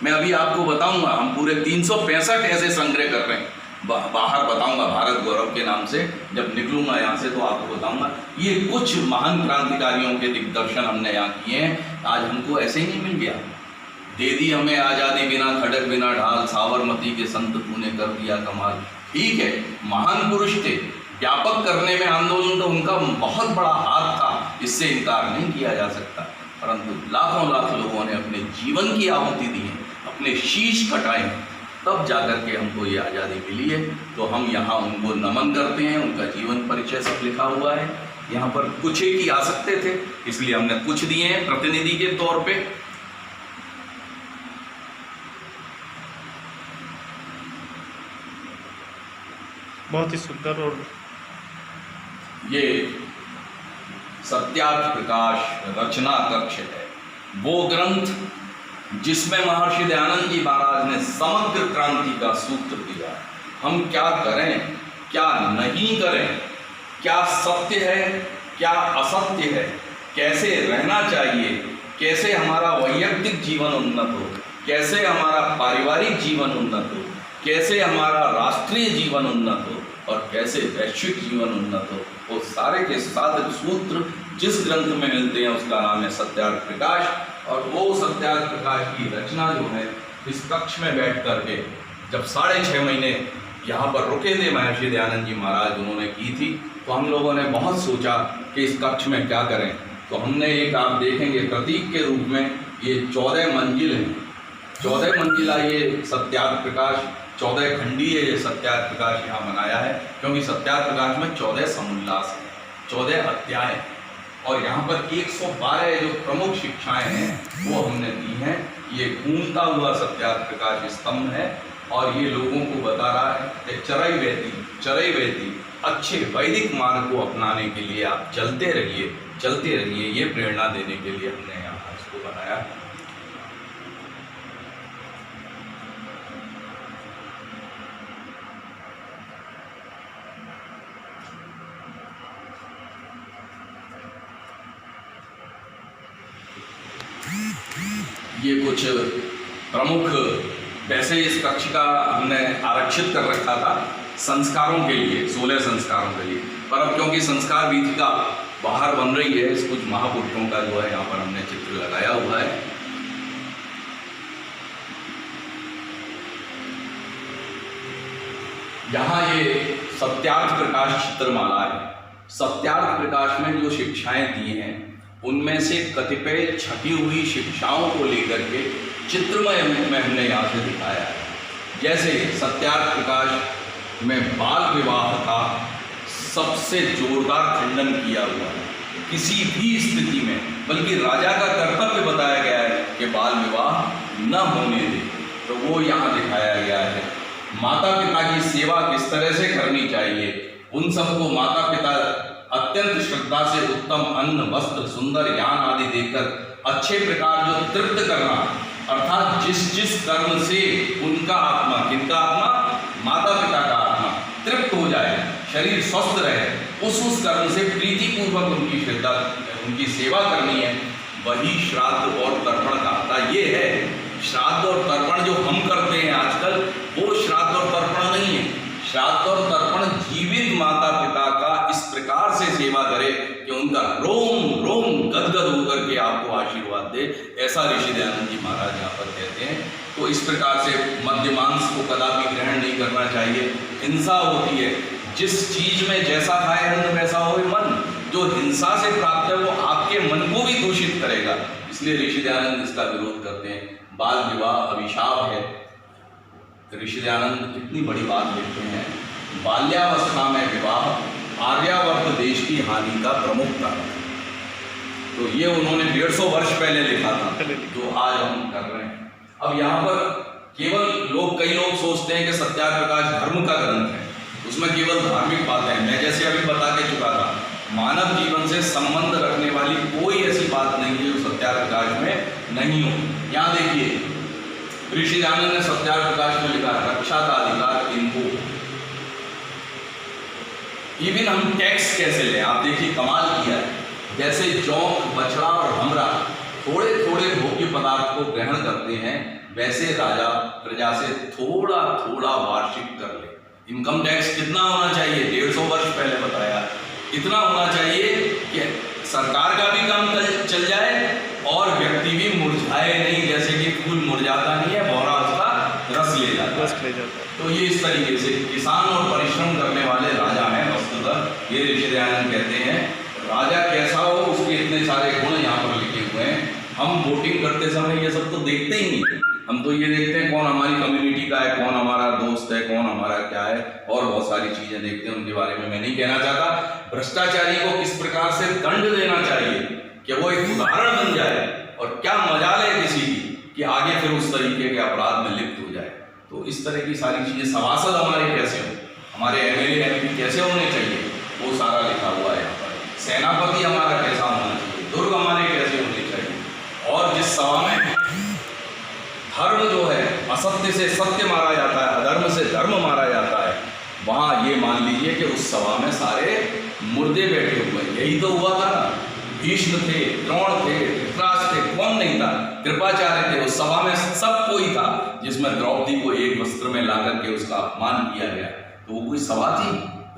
मैं अभी आपको बताऊंगा। हम पूरे 365 ऐसे संग्रह कर रहे हैं, बाहर बताऊंगा भारत गौरव के नाम से, जब निकलूंगा यहाँ से तो आपको बताऊंगा। ये कुछ महान क्रांतिकारियों के दिग्दर्शन हमने यहाँ किए हैं। आज हमको ऐसे ही नहीं मिल गया, दे दी हमें आज़ादी बिना खड़क बिना ढाल, साबरमती के संत तूने कर दिया कमाल। ठीक है, महान पुरुष थे, व्यापक करने में आंदोलन तो उनका बहुत बड़ा हाथ था, इससे इनकार नहीं किया जा सकता, परंतु लाखों लाख लोगों ने अपने जीवन की आहुति दी है, अपने शीश कटाए हैं, तब जाकर के हमको ये आज़ादी मिली है। तो हम यहाँ उनको नमन करते हैं, उनका जीवन परिचय सब लिखा हुआ है। यहाँ पर कुछ एक ही आ सकते थे, इसलिए हमने कुछ दिए हैं प्रतिनिधि के तौर पे। बहुत ही सुंदर। और ये सत्यार्थ प्रकाश रचना कक्ष है, वो ग्रंथ जिसमें महर्षि दयानंद जी महाराज ने समग्र क्रांति का सूत्र दिया है। हम क्या करें, क्या नहीं करें, क्या सत्य है, क्या असत्य है, कैसे रहना चाहिए, कैसे हमारा वैयक्तिक जीवन उन्नत हो, कैसे हमारा पारिवारिक जीवन उन्नत हो, कैसे हमारा राष्ट्रीय जीवन उन्नत हो और कैसे वैश्विक जीवन उन्नत हो, वो सारे के सारे सूत्र जिस ग्रंथ में मिलते हैं उसका नाम है सत्यार्थ प्रकाश। और वो सत्यार्थ प्रकाश की रचना जो है इस कक्ष में बैठ करके जब 6.5 महीने यहाँ पर रुके थे महर्षि दयानंद जी महाराज, उन्होंने की थी, तो हम लोगों ने बहुत सोचा कि इस कक्ष में क्या करें। तो हमने एक, आप देखेंगे प्रतीक के रूप में ये 14 मंजिल है, 14 मंजिला ये सत्यार्थ प्रकाश, 14 खंडी है ये सत्यार्थ प्रकाश यहाँ बनाया है, क्योंकि सत्यार्थ प्रकाश में 14 समुल्लास है, 14 अध्याय, और यहाँ पर 112 जो प्रमुख शिक्षाएं हैं वो हमने दी हैं। ये घूमता हुआ सत्यार्थ प्रकाश स्तंभ है और ये लोगों को बता रहा है कि चरई वेदी अच्छे वैदिक मार्ग को अपनाने के लिए आप चलते रहिए, ये प्रेरणा देने के लिए हमने यहाँ इसको बनाया। ये कुछ प्रमुख, वैसे इस कक्ष का हमने आरक्षित कर रखा था संस्कारों के लिए, 16 संस्कारों के लिए, पर अब क्योंकि संस्कार वीथिका बाहर बन रही है, इस कुछ महापुरुषों का जो है यहाँ पर हमने चित्र लगाया हुआ है। यहाँ ये सत्यार्थ प्रकाश चित्रमाला है। सत्यार्थ प्रकाश में जो शिक्षाएं दी हैं उनमें से कतिपय छपी हुई शिक्षाओं को लेकर के चित्रमय में हमने यहाँ से दिखाया है। जैसे सत्यार्थ प्रकाश में बाल विवाह का सबसे जोरदार खंडन किया हुआ है, किसी भी स्थिति में, बल्कि राजा का कर्तव्य बताया गया है कि बाल विवाह न होने दे, तो वो यहाँ दिखाया गया है। माता पिता की सेवा किस तरह से करनी चाहिए, उन सबको माता पिता अत्यंत श्रद्धा से उत्तम अन्न वस्त्र सुंदर ज्ञान आदि देकर अच्छे प्रकार जो तृप्त करना, अर्थात जिस कर्म से उनका आत्मा, किनका आत्मा, माता पिता का आत्मा तृप्त हो जाए, शरीर स्वस्थ रहे, उस कर्म से प्रीतिपूर्वक उनकी श्रद्धा, उनकी सेवा करनी है, वही श्राद्ध और तर्पण कहता ये है। श्राद्ध और तर्पण जो हम करते हैं आजकल, वो श्राद्ध और तर्पण नहीं है। श्राद्ध और तर्पण जीवित माता पिता का इस प्रकार से सेवा करे कि उनका रोम रोम गदगद होकर के आपको आशीर्वाद दे, ऐसा ऋषि दयानंद जी महाराज यहाँ पर कहते हैं। तो इस प्रकार से मद्य मांस को कदापि ग्रहण नहीं करना चाहिए, हिंसा होती है, जिस चीज में जैसा खाए अन्न वैसा हो मन, जो हिंसा से प्राप्त है वो आपके मन को भी दूषित करेगा। इसलिए ऋषि दयानंद इसका विरोध करते हैं। बाल विवाह अभिशाप है। ऋषि दयानंद कितनी बड़ी बात लिखते हैं, बाल्यावस्था में विवाह आर्यावर्त देश की हानि का प्रमुख कारण। तो ये उन्होंने 150 वर्ष पहले लिखा था, जो आज हम कर रहे हैं। अब यहाँ पर केवल कई लोग सोचते हैं कि सत्याप्रकाश धर्म का ग्रंथ है, उसमें केवल धार्मिक बातें हैं। मैं जैसे अभी बता के चुका था, मानव जीवन से संबंध रखने वाली कोई ऐसी बात नहीं है जो सत्याप्रकाश में नहीं हो। यहाँ देखिए ऋषि दयानंद ने सत्याप्रकाश में लिखा, रक्षा का अधिकार इनको। इवन हम टैक्स कैसे लें, आप देखिए कमाल किया है। जैसे जौंक, बछड़ा और हमरा थोड़े थोड़े भोग्य पदार्थ को ग्रहण करते हैं, वैसे राजा प्रजा से थोड़ा थोड़ा वार्षिक कर ले। इनकम टैक्स कितना होना चाहिए, 150 वर्ष पहले बताया, इतना होना चाहिए कि सरकार का भी काम चल जाए और व्यक्ति भी मुरझाए नहीं, जैसे कि फूल मुरझाता नहीं है, भौरा उसका रस ले जाता है। तो ये इस तरीके से किसान और परिश्रम करने वाले राजा हैं वस्तुतः। ये ऋषि दयानंद कहते हैं राजा कैसा हो उसके इतने सारे गुण यहाँ पर लिखे हुए हैं। हम वोटिंग करते समय ये सब तो देखते ही नहीं, हम तो ये देखते हैं कौन हमारी कम्युनिटी का है, कौन हमारा दोस्त है, कौन हमारा क्या है, और बहुत सारी चीजें देखते हैं। उनके बारे में मैं नहीं कहना चाहता। भ्रष्टाचारी को किस प्रकार से दंड देना चाहिए कि वो एक उदाहरण बन जाए, और क्या मजा ले किसी की कि आगे फिर उस तरीके के अपराध में लिप्त हो जाए। तो इस तरह की सारी चीजें, सभासद हमारे कैसे हो, हमारे MLA MP कैसे होने चाहिए, वो सारा लिखा हुआ है यहाँ पर। सेनापति हमारा कैसा होना चाहिए, दुर्ग हमारे कैसे होने चाहिए। और जिस सभा में धर्म जो है असत्य से सत्य मारा जाता है, अधर्म से धर्म मारा जाता है, वहाँ ये मान लीजिए कि उस सभा में सारे मुर्दे बैठे हुए हैं। यही तो हुआ था ना, भीष्म थे, द्रोण थे, धृतराष्ट्र थे, कौन नहीं था, कृपाचार्य थे। उस सभा में सब कोई था, जिसमें द्रौपदी को एक वस्त्र में ला करके उसका अपमान किया गया। तो वो कोई सभा थी?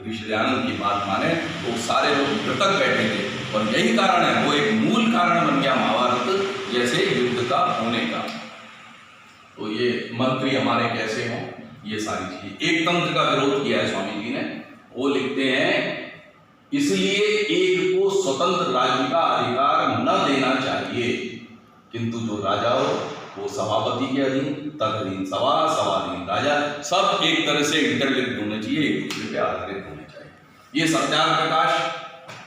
ऋषि दयानंद की बात माने तो सारे लोग पृथक बैठे थे, और यही कारण है, वो एक मूल कारण बन गया महाभारत जैसे युद्ध का होने का। तो ये मंत्री हमारे कैसे हों, ये सारी चीजें। एक तंत्र का विरोध किया है स्वामी जी ने। वो लिखते हैं इसलिए एक को स्वतंत्र राज्य का अधिकार न देना चाहिए, किंतु जो राजा हो वो सभापति के अधीन, तदधीन सभा, सभाधीन राजा, सब एक तरह से इंटरलिंक्ड होने चाहिए, एक दूसरे पे आधारित होने चाहिए। ये सत्याप्रकाश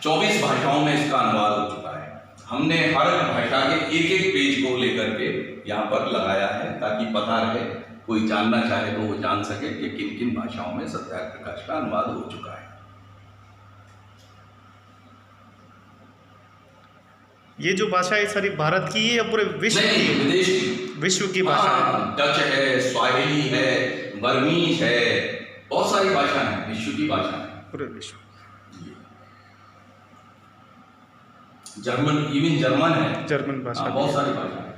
24 भाषाओं में इसका अनुवाद हो चुका है। हमने हर भाषा के एक पेज को लेकर के यहाँ पर लगाया है, ताकि पता रहे, कोई जानना चाहे तो वो जान सके कि किन किन भाषाओं में सत्याप्रकाश का अनुवाद हो चुका है। ये जो भाषा है सारी भारत की है या पूरे विश्व की? विदेश की, विश्व की भाषा है। डच है, स्वाहिली है, बर्मीज है, बहुत सारी भाषा है, विश्व की भाषा है, पूरे विश्व। जर्मन, इवन जर्मन है, जर्मन भाषा, बहुत सारी भाषा है।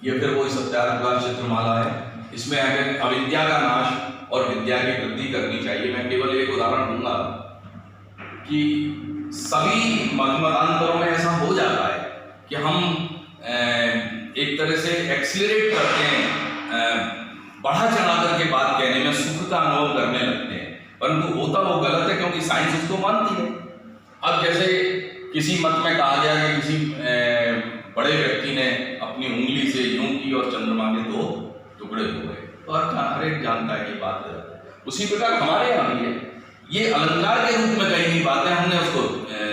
ये फिर वही सत्याप्रकाश चित्रमाला है। इसमें अगर अविद्या का नाश और विद्या की वृद्धि करनी चाहिए। मैं केवल एक उदाहरण दूंगा कि सभी मतांतरों में ऐसा हो जाता है कि हम एक तरह से एक्सीलरेट करते हैं, बढ़ा चढ़ा करके बात कहने में, सुख का अनुभव करने लगते हैं, परंतु होता वो गलत है, क्योंकि साइंस उसको मानती है। अब जैसे किसी मत में कहा गया कि किसी बड़े व्यक्ति ने अपनी उंगली से यूं की और चंद्रमा के 2 टुकड़े हो गए, तो हर एक जानता है कि बात है। उसी प्रकार हमारे यहाँ भी है, ये अलंकार के रूप में कही गई बात है, हमने उसको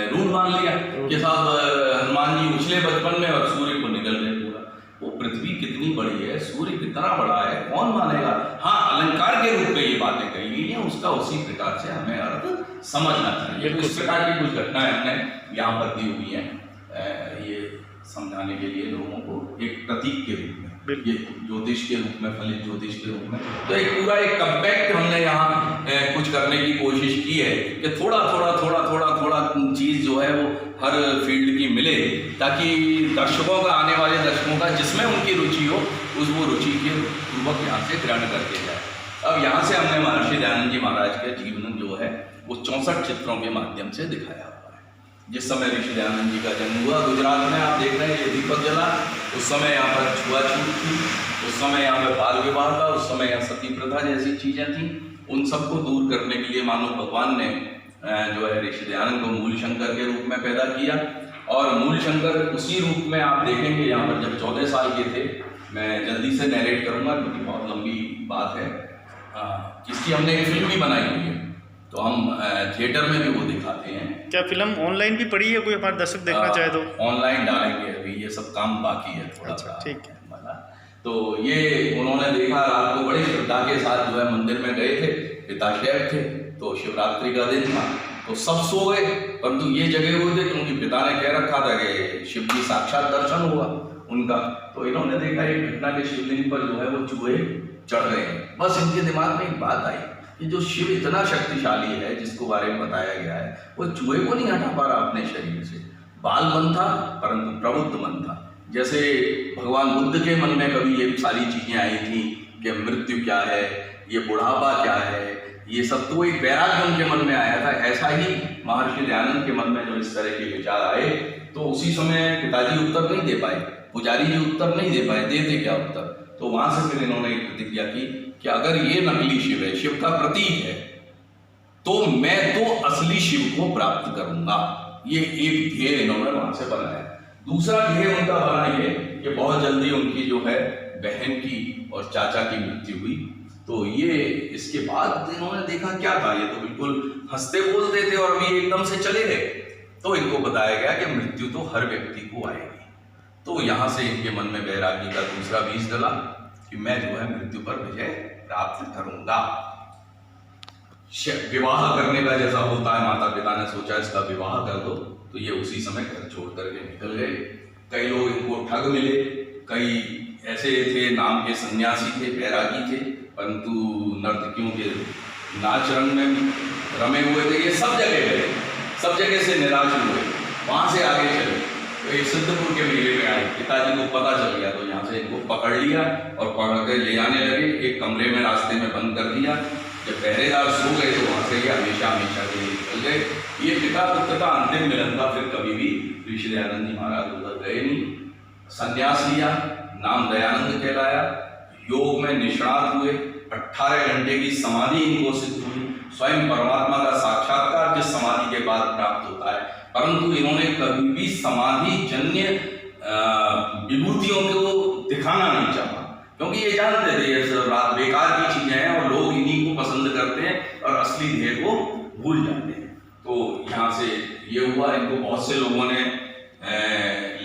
रूल मान लिया कि साहब हनुमान जी उछले बचपन में और सूर्य को निकल गए पूरा। वो पृथ्वी कितनी बड़ी है, सूर्य कितना बड़ा है, कौन मानेगा। हाँ, अलंकार के रूप में ये बातें कही गई हैं, उसका उसी प्रकार से हमें अर्थ समझना चाहिए। तो इस प्रकार की कुछ घटनाएं हमने यहाँ पर दी हुई हैं, ये समझाने के लिए लोगों को, एक प्रतीक के रूप में, ये ज्योतिष के रूप में, फलित ज्योतिष के रूप में। तो एक पूरा एक कंपैक्ट हमने यहाँ कुछ करने की कोशिश की है कि थोड़ा थोड़ा थोड़ा थोड़ा थोड़ा चीज़ जो है वो हर फील्ड की मिले, ताकि दर्शकों का, आने वाले दर्शकों का जिसमें उनकी रुचि हो, वो रुचि के पूर्वक यहाँ से ग्रहण करके जाए। अब यहाँ से हमने महर्षि दयानंद जी महाराज का जीवन जो है वो 64 चित्रों के माध्यम से दिखाया हुआ है। जिस समय ऋषि दयानंद जी का जन्म हुआ गुजरात में, आप देख रहे हैं ये दीपक जला, उस समय यहाँ पर छुआछूत थी, उस समय यहाँ पर बाल विवाह था, उस समय यहाँ सती प्रथा जैसी चीज़ें थी। उन सबको दूर करने के लिए मानो भगवान ने जो है ऋषि दयानंद को मूल शंकर के रूप में पैदा किया। और मूल शंकर उसी रूप में आप देखेंगे यहाँ पर जब 14 साल के थे, मैं जल्दी से नरेट करूँगा क्योंकि बहुत लंबी बात है, इसकी हमने एक फिल्म भी बनाई हुई है, तो हम थिएटर में भी वो दिखाते हैं। क्या फिल्म ऑनलाइन भी पड़ी है, कोई हमारे दर्शक देखना चाहे तो? ऑनलाइन डालेंगे, अभी ये सब काम बाकी है थोड़ा सा। ठीक है। तो ये उन्होंने देखा, रात को बड़ी श्रद्धा के साथ जो है मंदिर में गए थे, पिता शैव थे, तो शिवरात्रि का दिन था, तो सब सो गए, परंतु ये जगे हुए थे क्योंकि पिता ने कह रखा था कि शिव जी साक्षात दर्शन हुआ उनका। तो इन्होंने देखा एक घटना के शिवलिंग पर जो है वो चूहे चढ़ रहे हैं। बस इनके दिमाग में एक बात आई कि जो शिव इतना शक्तिशाली है जिसको बारे में बताया गया है, वो चूहे को नहीं हटा पा रहा अपने शरीर से। बाल मन था परंतु प्रबुद्ध मन था। जैसे भगवान बुद्ध के मन में कभी ये सारी चीजें आई थी कि मृत्यु क्या है, ये बुढ़ापा क्या है, ये सब, तो एक वैराग्य उनके मन में आया था। ऐसा ही महर्षि दयानंद के मन में जो इस तरह के विचार आए, तो उसी समय पिताजी उत्तर नहीं दे पाए, पुजारी जी उत्तर नहीं दे पाए, देते क्या उत्तर। तो वहां से फिर इन्होंने एक प्रतिज्ञा की कि अगर ये नकली शिव है, शिव का प्रतीक है, तो मैं तो असली शिव को प्राप्त करूंगा। ये एक ध्येय इन्होंने वहां से बनाया। दूसरा ध्येय उनका बना ये कि बहुत जल्दी उनकी जो है बहन की और चाचा की मृत्यु हुई। तो ये इसके बाद इन्होंने देखा क्या था, ये तो बिल्कुल हंसते बोलते थे और अभी एकदम से चले गए। तो इनको बताया गया कि मृत्यु तो हर व्यक्ति को आएगी। तो यहाँ से इनके मन में वैराग्य का दूसरा बीज डला कि मैं जो है मृत्यु पर विजय प्राप्त करूंगा। विवाह करने का जैसा होता है, माता पिता ने सोचा इसका विवाह कर दो, तो ये उसी समय घर छोड़ करके निकल गए। कई लोग इनको ठग मिले, कई ऐसे थे नाम के सन्यासी थे, बैरागी थे, परंतु नर्तकियों के नाच रंग में रमे हुए थे। ये सब जगह गए, सब जगह से निराश हुए, वहां से आगे चले तो ये सिद्धपुर के मेले में आए। पिताजी को पता चल गया, तो यहाँ से इनको पकड़ लिया और पकड़ कर ले जाने लगे। एक कमरे में रास्ते में बंद कर दिया। जब पहरेदार सो गए तो वहां से ये हमेशा हमेशा के लिए निकल गए। ये पिता पुत्र का अंतिम मिलन था। फिर कभी भी ऋषि दयानंद जी महाराज उधर गए नहीं। संन्यास लिया, नाम दयानंद कहलाया, योग में निष्णात हुए, 18 घंटे की समाधि इनको सिद्ध हुई। स्वयं परमात्मा का साक्षात्कार जिस समाधि के बाद प्राप्त होता है, परंतु इन्होंने कभी भी समाधि जन्य विभूतियों को दिखाना नहीं चाहा, क्योंकि ये जानते थे ये सब रात बेकार की चीजें हैं और लोग इन्हीं को पसंद करते हैं और असली ध्येय को भूल जाते हैं। तो यहाँ से ये हुआ, इनको बहुत से लोगों ने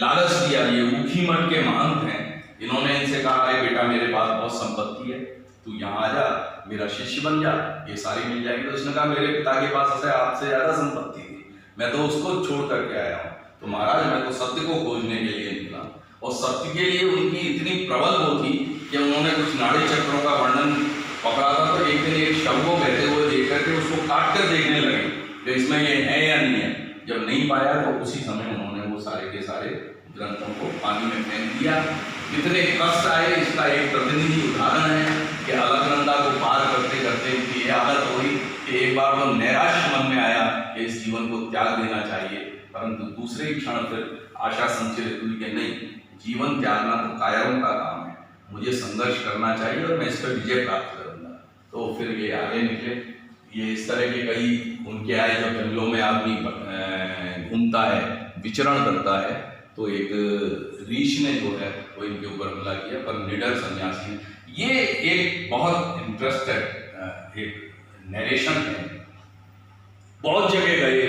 लालच दिया। ये ऊखी मठ के महंत हैं, इन्होंने इनसे कहा अरे बेटा मेरे पास बहुत संपत्ति है, तू यहाँ आ जा, मेरा शिष्य बन जा, ये सारी मिल जाएगी। तो उसने कहा मेरे पिता के पास ऐसे आपसे ज्यादा संपत्ति थी, मैं तो उसको छोड़ करके आया हूँ। तो महाराज मैं तो सत्य को खोजने के लिए निकला। और सत्य के लिए उनकी इतनी प्रबल वो थी कि उन्होंने कुछ नाड़ी चक्रों का वर्णन पकड़ा था। तो एक दिन एक शव को बहते हुए देख करके उसको काट कर देखने लगे कि इसमें ये है या नहीं है। जब नहीं पाया तो उसी समय उन्होंने वो सारे के सारे ग्रंथों को पानी में फेंक दिया। इतने कष्ट आए, इसका एक प्रतिनिधि उदाहरण है कि अलकनंदा को पार करते करते उनकी ये आदत हुई कि एक बार वो नैराश्य मन में आया कि इस जीवन को त्याग देना चाहिए, परंतु दूसरे क्षण फिर आशा संचरित हुई कि नहीं, जीवन त्यागना तो कायरों का काम है, मुझे संघर्ष करना चाहिए और मैं इस पर विजय प्राप्त करूंगा। तो फिर ये आगे निकले। ये इस तरह के कई उनके आए, जब जंगलों में आदमी घूमता है, विचरण करता है, तो एक ऋषि ने जो है वो इनके ऊपर हमला किया, पर निडर सन्यासी। ये एक बहुत इंटरेस्टेड एक नरेशन है। बहुत जगह गए,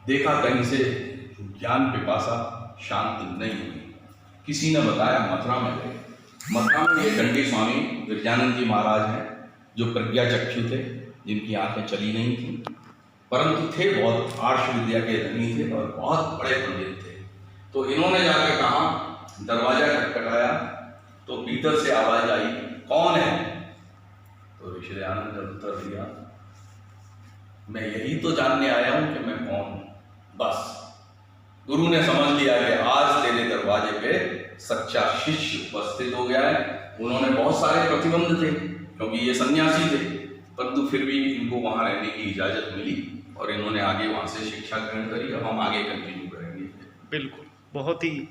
देखा कहीं से ज्ञान पिपासा शांत नहीं हुई। किसी ने बताया मथुरा में गए। मथुरा में ये दंडी स्वामी गिरजानंद जी महाराज हैं, जो प्रज्ञा चक्षु थे, जिनकी आंखें चली नहीं थी, परंतु थे बहुत आर्ष विद्या के धनी थे और बहुत बड़े पंडित थे। तो इन्होंने जाकर कहा, दरवाजा खटखटाया तो भीतर से आवाज आई, कौन है? तो ऋषि दयानंद ने उत्तर दिया, मैं यही तो जानने आया हूं कि मैं कौन हूं। बस गुरु ने समझ लिया कि आज तेरे दरवाजे पे सच्चा शिष्य उपस्थित हो गया है। उन्होंने बहुत सारे प्रतिबंध थे क्योंकि ये सन्यासी थे, परंतु फिर भी इनको वहां रहने की इजाजत मिली और इन्होंने आगे वहां से शिक्षा ग्रहण करी। अब हम आगे कंटिन्यू करेंगे। बिल्कुल, बहुत ही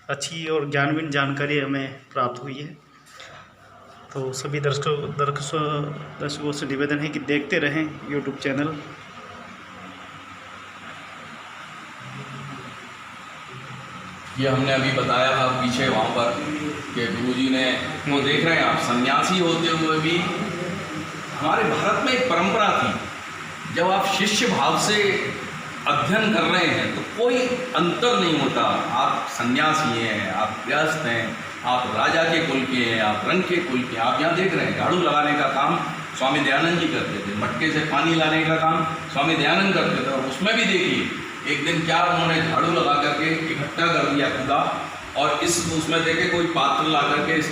अच्छी और ज्ञानवीन जानकारी हमें प्राप्त हुई है। तो सभी दर्शकों से निवेदन है कि देखते रहें यूट्यूब चैनल। ये हमने अभी बताया था पीछे वहाँ पर कि गुरुजी ने, वो देख रहे हैं आप, सन्यासी होते हुए भी हमारे भारत में एक परंपरा थी, जब आप शिष्य भाव से अध्ययन कर रहे हैं तो कोई अंतर नहीं होता। आप सन्यासी हैं, आप गृहस्थ हैं, आप राजा के कुल के हैं, आप रंग के कुल के। आप यहाँ देख रहे हैं झाड़ू लगाने का काम स्वामी दयानंद जी करते थे, मटके से पानी लाने का काम स्वामी दयानंद करते थे। और उसमें भी देखिए एक दिन क्या उन्होंने झाड़ू लगा करके इकट्ठा कर दिया खुदा, और उसमें देखे कोई पात्र ला करके इस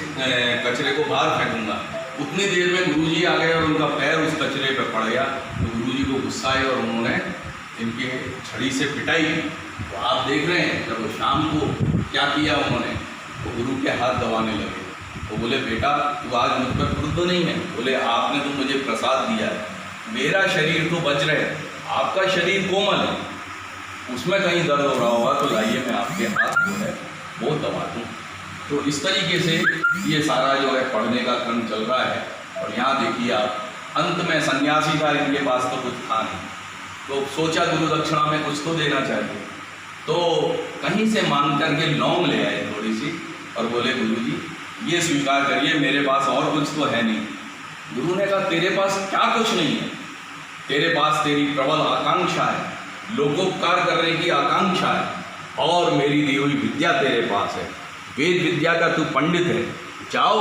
कचरे को बाहर फेंकूंगा। उतनी देर में गुरुजी आ गए और उनका पैर उस कचरे पे पड़ गया, तो गुरुजी को गुस्सा आया और उन्होंने इनके छड़ी से पिटाई की। तो आप देख रहे हैं जब वो शाम को क्या किया उन्होंने, तो गुरु के हाथ दबाने लगे। तो बोले बेटा तू आज मुझ पर क्रुद्ध नहीं है? बोले आपने तो मुझे प्रसाद दिया है, मेरा शरीर तो बच रहे, आपका शरीर कोमल है, उसमें कहीं दर्द हो रहा होगा तो लाइए मैं आपके हाथ जो है वो दबा दूँ। तो इस तरीके से ये सारा जो है पढ़ने का क्रम चल रहा है। और यहाँ देखिए आप, अंत में सन्यासी था, इनके पास तो कुछ था नहीं, तो सोचा गुरु दक्षिणा में कुछ तो देना चाहिए, तो कहीं से मांग करके लौंग ले आए थोड़ी सी और बोले गुरुजी ये स्वीकार करिए, मेरे पास और कुछ तो है नहीं। गुरु ने कहा तेरे पास क्या कुछ नहीं है? तेरे पास तेरी प्रबल आकांक्षा है, लोकोपकार करने की आकांक्षा है, और मेरी दी हुई विद्या तेरे पास है, वेद विद्या का तू पंडित है, जाओ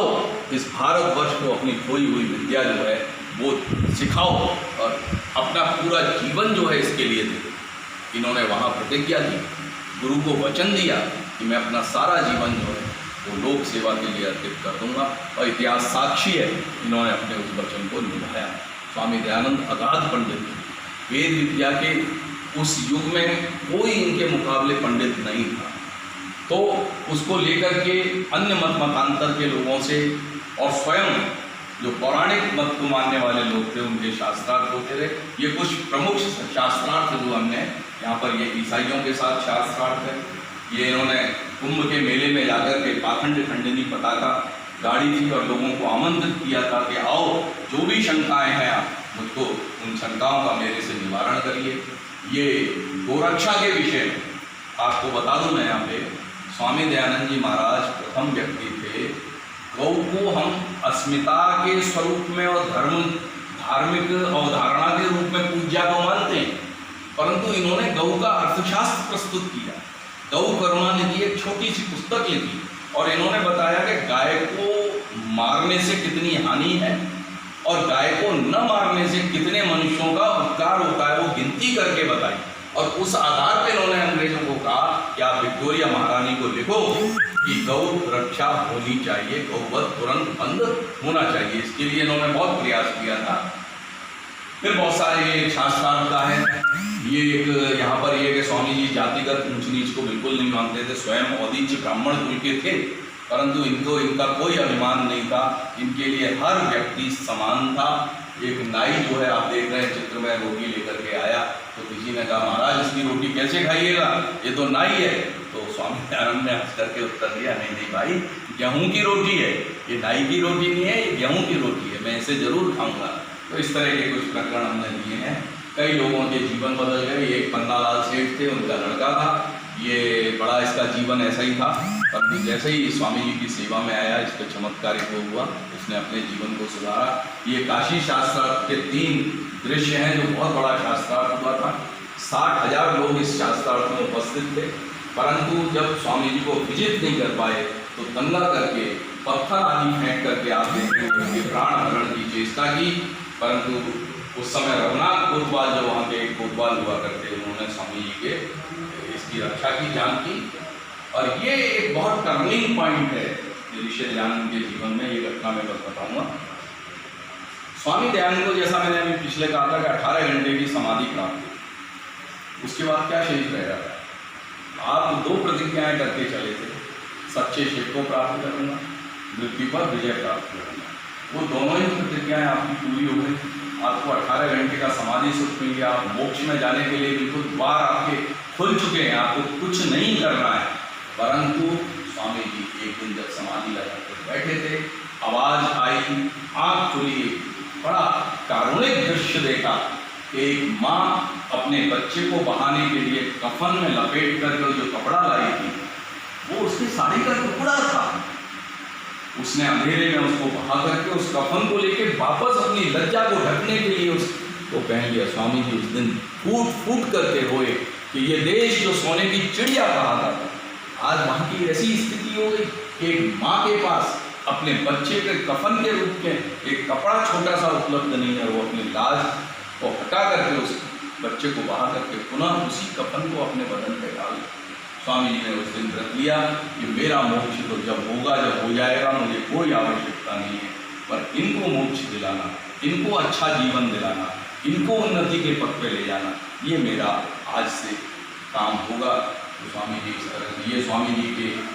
इस भारतवर्ष को अपनी खोई हुई विद्या जो है वो सिखाओ और अपना पूरा जीवन जो है इसके लिए दे। इन्होंने वहाँ प्रतिज्ञा की, गुरु को वचन दिया कि मैं अपना सारा जीवन जो है वो लोक सेवा के लिए अर्पित कर दूंगा, और इतिहास साक्षी है इन्होंने अपने उस वचन को निभाया। स्वामी दयानंद अगाध पंडित थे, वेद विद्या के उस युग में कोई इनके मुकाबले पंडित नहीं था। तो उसको लेकर के अन्य मतांतर के लोगों से और स्वयं जो पौराणिक मत को मानने वाले लोग थे उनके शास्त्रार्थ होते रहे। ये कुछ प्रमुख शास्त्रार्थ जो हमने यहाँ पर, ये ईसाइयों के साथ शास्त्रार्थ है। ये इन्होंने कुंभ के मेले में जाकर के पाखंड खंडनी पताका गाड़ी थी और लोगों को आमंत्रित किया था कि आओ जो भी शंकाएं हैं आप मुझको उन शंकाओं का मेरे से निवारण करिए। ये गोरक्षा के विषय में आपको बता दूं मैं यहाँ पे, स्वामी दयानंद जी महाराज प्रथम व्यक्ति थे, गौ को हम अस्मिता के स्वरूप में और धार्मिक अवधारणा के रूप में पूज्या को मानते हैं, परंतु इन्होंने गौ का अर्थशास्त्र प्रस्तुत किया। गौ करुणा निधि एक छोटी सी पुस्तक लिखी और इन्होंने बताया कि गाय को मारने से कितनी हानि है और गाय को न मारने से कितने मनुष्यों का उपकार होता है, वो गिनती करके बताई। और उस आधार पर इन्होंने अंग्रेजों को कहा कि आप विक्टोरिया महारानी को लिखो कि गौ रक्षा होनी चाहिए, गौवध तुरंत बंद होना चाहिए। इसके लिए इन्होंने बहुत प्रयास किया था। फिर बहुत सारे शास्त्रार्थ का है। ये एक यहाँ पर ये कि स्वामी जी जातिगत ऊंच नीच को बिल्कुल नहीं मानते थे, स्वयं औदीच्य ब्राह्मण कुल के थे, परंतु इनका कोई अभिमान नहीं था, इनके लिए हर व्यक्ति समान था। एक नाई जो है आप देख रहे हैं चित्र में, रोटी लेकर के आया तो किसी ने कहा महाराज इसकी रोटी कैसे खाइएगा, ये तो नाई है। तो स्वामी दयानंद ने हंस करके उत्तर दिया, नहीं नहीं भाई, गेहूं की रोटी है, ये नाई की रोटी नहीं है, ये गेहूं की रोटी है, मैं इसे जरूर खाऊंगा। तो इस तरह के कुछ प्रकरण हमने दिए हैं। कई लोगों के जीवन बदल गए। एक पन्नालाल सेठ थे, उनका लड़का था, ये बड़ा इसका जीवन ऐसा ही था, परंतु जैसे ही स्वामी जी की सेवा में आया इस पर चमत्कारिक वो हुआ, उसने अपने जीवन को सुधारा। ये काशी शास्त्रार्थ के 3 दृश्य हैं जो बहुत बड़ा शास्त्रार्थ हुआ था। 60,000 लोग इस शास्त्रार्थ में उपस्थित थे, परंतु जब स्वामी जी को विजित नहीं कर पाए तो दंगा करके पत्थर आदि फेंक करके आप देखते हैं प्राण हरण की चेष्टा की। परंतु उस समय रघुनाथ कोतवाल जो वहाँ के कोतवाल हुआ करते, उन्होंने स्वामी जी के इसकी रक्षा की, जान की। और ये एक बहुत टर्निंग पॉइंट है ऋषि दयानंद के जीवन में। ये घटना मैं बस बताऊँगा। स्वामी दयानंद को जैसा मैंने अभी पिछले कहा था कि 18 घंटे की समाधि प्राप्त हुई, उसके बाद क्या शेष रह रहा था? आप 2 प्रतिज्ञाएं करके चले थे, सच्चे शिव को प्राप्त करूँगा, मृत्यु पर विजय प्राप्त करूँगा। वो दोनों ही प्रतिज्ञाएं आपकी पूरी हो गई। आपको 18 घंटे का समाधि सुख मिल गया। आप मोक्ष में जाने के लिए बिल्कुल द्वार आपके खुल चुके हैं, आपको कुछ नहीं करना है। परंतु स्वामी जी एक दिन जब समाधि लगाते बैठे थे, आवाज़ आई, आँख खुली, बड़ा कारुणिक दृश्य देखा कि एक माँ अपने बच्चे को बहाने के लिए कफन में लपेट कर जो कपड़ा लाई थी वो उसकी साड़ी का टुकड़ा था। उसने अंधेरे में उसको बहा करके उस कफन को लेके वापस अपनी लज्जा को ढकने के लिए उसको पहन लिया। स्वामी जी उस दिन फूट फूट करके रोए कि ये देश जो सोने की चिड़िया कहा था, आज वहाँ की ऐसी स्थिति हो गई कि एक माँ के पास अपने बच्चे के कफन के रूप में एक कपड़ा छोटा सा उपलब्ध नहीं है। वो अपनी लाज को हटा करके उस बच्चे को बहा करके पुनः उसी कफन को अपने बदन पे डाल। स्वामी जी ने उस दिन व्रत लिया कि मेरा मोक्ष तो जब होगा, जब हो जाएगा, मुझे कोई आवश्यकता नहीं है, पर इनको मोक्ष दिलाना, इनको अच्छा जीवन दिलाना, इनको उन्नति के पथ पे ले जाना, ये मेरा आज से काम होगा। तो स्वामी जी इस तरह, ये स्वामी जी के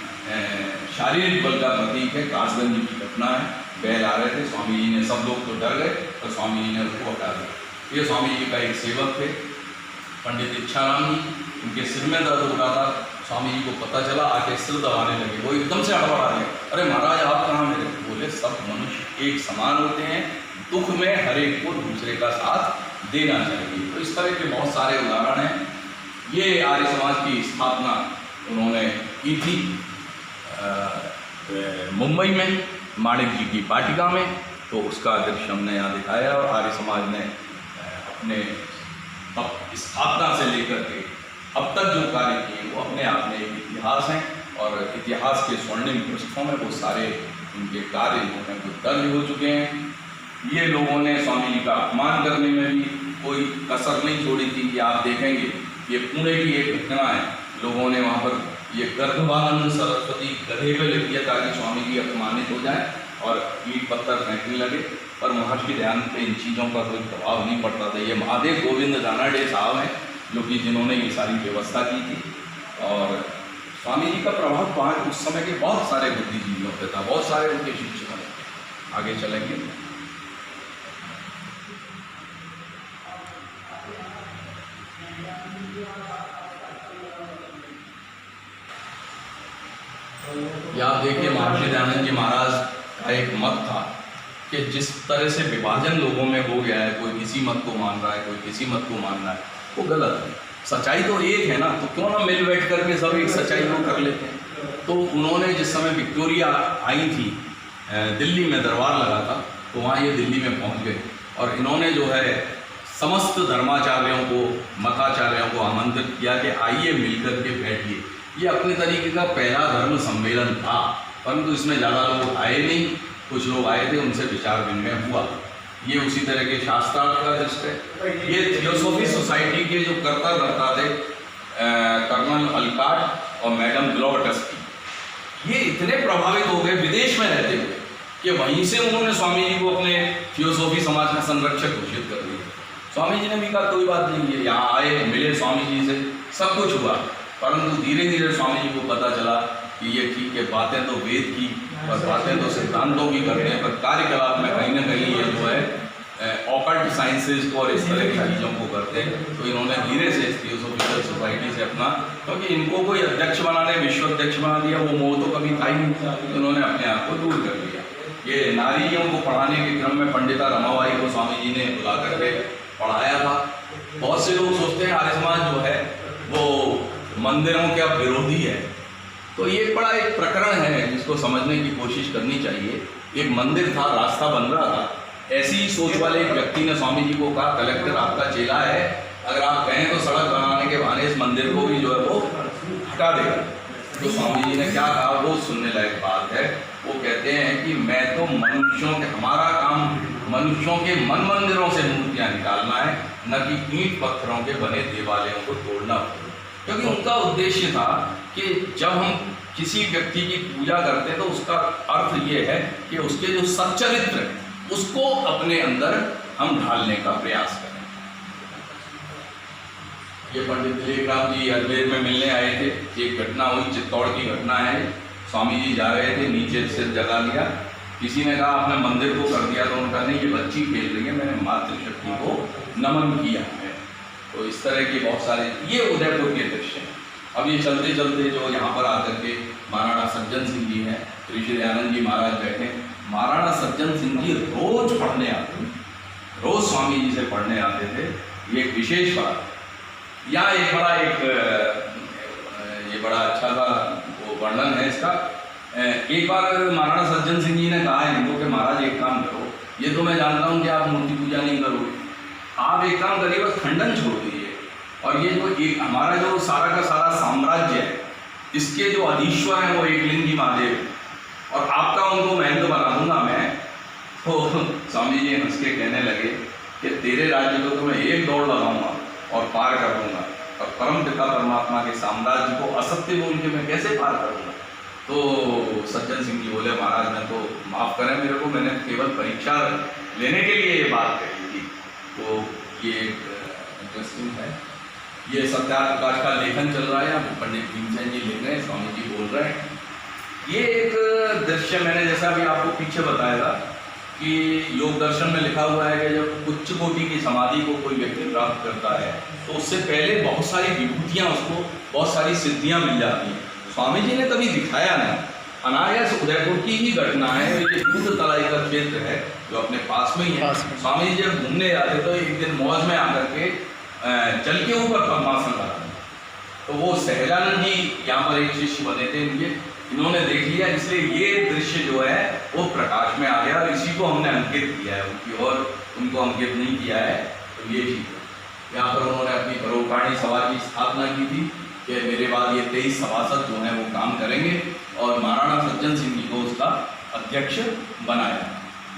शारीरिक बल का प्रतीक है। कासगंज जी की घटना है, बैल आ रहे थे, स्वामी जी ने, सब लोग तो डर गए और स्वामी जी ने उसको हटा दिया। ये स्वामी जी का एक सेवक थे पंडित इच्छाराम जी, उनके सिर में दर्द हो रहा था। स्वामी जी को पता चला, आके सिर दबाने लगे। वो एकदम से हड़बड़ा गए, अरे महाराज आप कहाँ मेरे? बोले सब मनुष्य एक समान होते हैं, दुख में हर एक को दूसरे का साथ देना चाहिए। तो इस तरह के बहुत सारे उदाहरण हैं। ये आर्य समाज की स्थापना उन्होंने की थी मुंबई में माणिक जी की वाटिका में, तो उसका दृश्य हमने यहाँ दिखाया। और आर्य समाज ने अपने स्थापना से लेकर के अब तक जो कार्य किए वो अपने आप में एक इतिहास हैं, और इतिहास के स्वर्णिम पृष्ठों में वो सारे उनके कार्य जो हैं वो दर्ज हो चुके हैं। ये लोगों ने स्वामी जी का अपमान करने में भी कोई कसर नहीं छोड़ी थी कि आप देखेंगे ये पुणे की एक घटना है, लोगों ने वहाँ पर ये गर्भानंद सरस्वती गधे पे लिख दिया ताकि स्वामी जी अपमानित हो जाए और ईंट पत्थर फेंकने लगे, पर महर्षि दयानंद पे इन चीज़ों का कोई प्रभाव नहीं पड़ता था। ये महादेव गोविंद रानडे साहब हैं जो कि जिन्होंने ये सारी व्यवस्था की थी, और स्वामी जी का प्रभाव वहाँ उस समय के बहुत सारे बुद्धिजीवियों पे था, बहुत सारे उनके शिक्षकों ने। आगे चलेंगे। ये आप देखिए महर्षि दयानंद जी महाराज का एक मत था कि जिस तरह से विभाजन लोगों में हो गया है, कोई किसी मत को मान रहा है, कोई किसी मत को मान रहा है, वो गलत है। सच्चाई तो एक है ना, तो क्यों ना मिल बैठ करके सब एक सच्चाई को कर लेते हैं। तो उन्होंने जिस समय विक्टोरिया आई थी, दिल्ली में दरबार लगा था, तो वहाँ ये दिल्ली में पहुँच गए और इन्होंने जो है समस्त धर्माचार्यों को, मताचार्यों को आमंत्रित किया कि आइए मिलकर के बैठिए। ये अपने तरीके का पहला धर्म सम्मेलन था, परंतु इसमें ज़्यादा लोग आए नहीं, कुछ लोग आए थे, उनसे विचार विनिमय हुआ। ये उसी तरह के शास्त्रार्थ का दृष्ट है। ये थियोसॉफी सोसाइटी के जो कर्ता थे कर्नल अलकाट और मैडम ग्लोबटस्की, ये इतने प्रभावित हो गए विदेश में रहते हुए कि वहीं से उन्होंने स्वामी जी को अपने थियोसॉफी समाज का संरक्षक घोषित कर दिया। स्वामी जी ने भी कहा कोई बात नहीं है, यहाँ आए, मिले स्वामी जी से, सब कुछ हुआ, परंतु धीरे धीरे स्वामी जी को पता चला कि ये ठीक है, बातें तो वेद की और बातें तो सिद्धांतों की करते हैं, पर कार्यकलाप में कहीं ना कहीं ये जो है ऑकल्ट साइंसेज को और इस तरह की चीज़ों को करते हैं। तो इन्होंने धीरे से थियोसॉफिकल सोसाइटी से अपना, क्योंकि इनको कोई अध्यक्ष बनाने, विश्व अध्यक्ष बना दिया, वो मोह तो कभी था ही नहीं, तो इन्होंने अपने आप को दूर कर लिया। ये नारियों को पढ़ाने के क्रम में पंडिता रमाबाई को स्वामी जी ने बुला करके पढ़ाया था। बहुत से लोग सोचते हैं आर्य समाज जो है वो मंदिरों के अब विरोधी है, तो ये बड़ा एक प्रकरण है जिसको समझने की कोशिश करनी चाहिए। एक मंदिर था, रास्ता बन रहा था, ऐसी ही सोच वाले एक व्यक्ति ने स्वामी जी को कहा कलेक्टर आपका चेला है, अगर आप कहें तो सड़क बनाने के बहाने इस मंदिर को भी जो है वो हटा देगा। तो स्वामी जी ने क्या कहा, वो सुनने लायक बात है। वो कहते हैं कि मैं तो मनुष्यों के, हमारा काम मनुष्यों के मन मंदिरों से मूर्तियाँ निकालना है, न कि ईंट पत्थरों के बने देवालयों को तोड़ना। क्योंकि उनका उद्देश्य था कि जब हम किसी व्यक्ति की पूजा करते हैं तो उसका अर्थ ये है कि उसके जो सच्चरित्र है उसको अपने अंदर हम ढालने का प्रयास करें। ये पंडित दिलीपराव जी अजमेर में मिलने आए थे, एक घटना हुई, चित्तौड़ की घटना है। स्वामी जी जा रहे थे, नीचे से जगा लिया, किसी ने कहा आपने मंदिर को कर दिया, तो उनका नहीं, ये बच्ची खेल रही है, मैंने मातृशक्ति को नमन किया है। तो इस तरह के बहुत सारे ये उदयपुर के दृश्य हैं। अब ये चलते चलते जो यहाँ पर आकर के महाराणा सज्जन सिंह जी हैं, श्री श्री दयानंद जी महाराज बैठे। महाराणा सज्जन सिंह जी रोज पढ़ने आते थे, रोज स्वामी जी से पढ़ने आते थे। ये एक विशेष बात। यहाँ ये बड़ा अच्छा सा वो वर्णन है इसका। एक बार महाराणा सज्जन सिंह जी ने कहा है इनको कि महाराज एक काम करो, ये तो मैं जानता हूँ कि आप मूर्ति पूजा नहीं करोगे, आप एक काम करिए बस खंडन छोड़ दीजिए, और ये जो एक हमारा जो सारा का सारा साम्राज्य है इसके जो अधीश्वर हैं वो एकलिंगी महादेव है, और आपका उनको महंत बना दूंगा मैं। तो स्वामी जी हंस के कहने लगे कि तेरे राज्य को तो मैं एक दौड़ लगाऊंगा और पार कर दूंगा, और परम पिता परमात्मा के साम्राज्य को असत्य बोल के मैं कैसे पार करूंगा। तो सज्जन सिंह जी बोले महाराज मैं तो माफ़ करें मेरे को, मैंने केवल परीक्षा लेने के लिए ये बात कही थी। तो ये इंटरेस्टिंग है। ये सत्यार्थ प्रकाश का लेखन चल रहा है, यहाँ पंडित भीमसेन जी लिख रहे हैं, स्वामी जी बोल रहे हैं। ये एक दृश्य मैंने जैसा भी आपको पीछे बताया था कि योग दर्शन में लिखा हुआ है कि जब उच्च कोटि की समाधि को कोई व्यक्ति प्राप्त करता है तो उससे पहले बहुत सारी विभूतियाँ, उसको बहुत सारी सिद्धियाँ मिल जाती हैं। स्वामी जी ने कभी दिखाया नहीं, अनायास उदयपुर की ही घटना है। ये दूध तलाई का क्षेत्र है जो अपने पास में ही है। स्वामी जी जब घूमने जाते तो एक दिन मौज में आकर के जल के ऊपर पद्मासन लगाते, तो वो सहजानंद जी यहाँ पर एक शिष्य बने थे इनके, इन्होंने देख लिया, इसलिए ये दृश्य जो है वो प्रकाश में आ गया और इसी को हमने अंकित किया है उनकी, और उनको अंकित नहीं किया है। तो ये चीज़ है। यहाँ पर उन्होंने अपनी परोपकारी सभा की स्थापना की थी कि मेरे बाद ये 23 सभासद जो हैं वो काम करेंगे, और महाराणा सज्जन सिंह जी को उसका अध्यक्ष बनाया।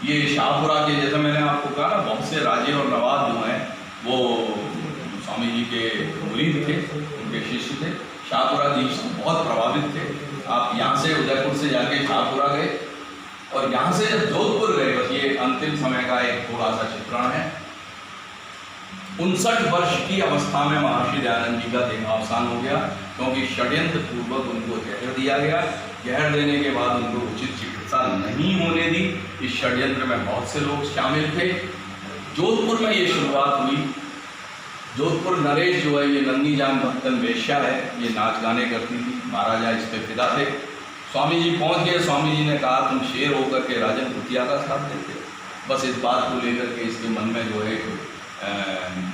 ये शाहपुरा के, जैसे मैंने आपको कहा ना, बहुत से राजे और नवाब जो हैं वो स्वामी जी के मुरीद थे, उनके शिष्य थे। शाहपुराधीश बहुत प्रभावित थे। आप यहाँ से उदयपुर से जाके शाहपुरा गए, और यहाँ से जब जोधपुर गए, बस ये अंतिम समय का एक थोड़ा सा चित्रण है। 59 वर्ष की अवस्था में महर्षि दयानंद जी का देहावसान हो गया, क्योंकि षड्यंत्र पूर्वक उनको जहर दिया गया। जहर देने के बाद उनको उचित चिकित्सा नहीं होने दी। इस षड्यंत्र में बहुत से लोग शामिल थे। जोधपुर में ये शुरुआत हुई। जोधपुर नरेश जो है, ये नंदी जान भक्तन वेश्या है, ये नाच गाने करती थी, महाराजा इस पे फिदा थे। स्वामी जी पहुंच गए। स्वामी जी ने कहा तुम शेर होकर के राजन कुतिया का साथ देते। बस इस बात को लेकर के इसके मन में जो है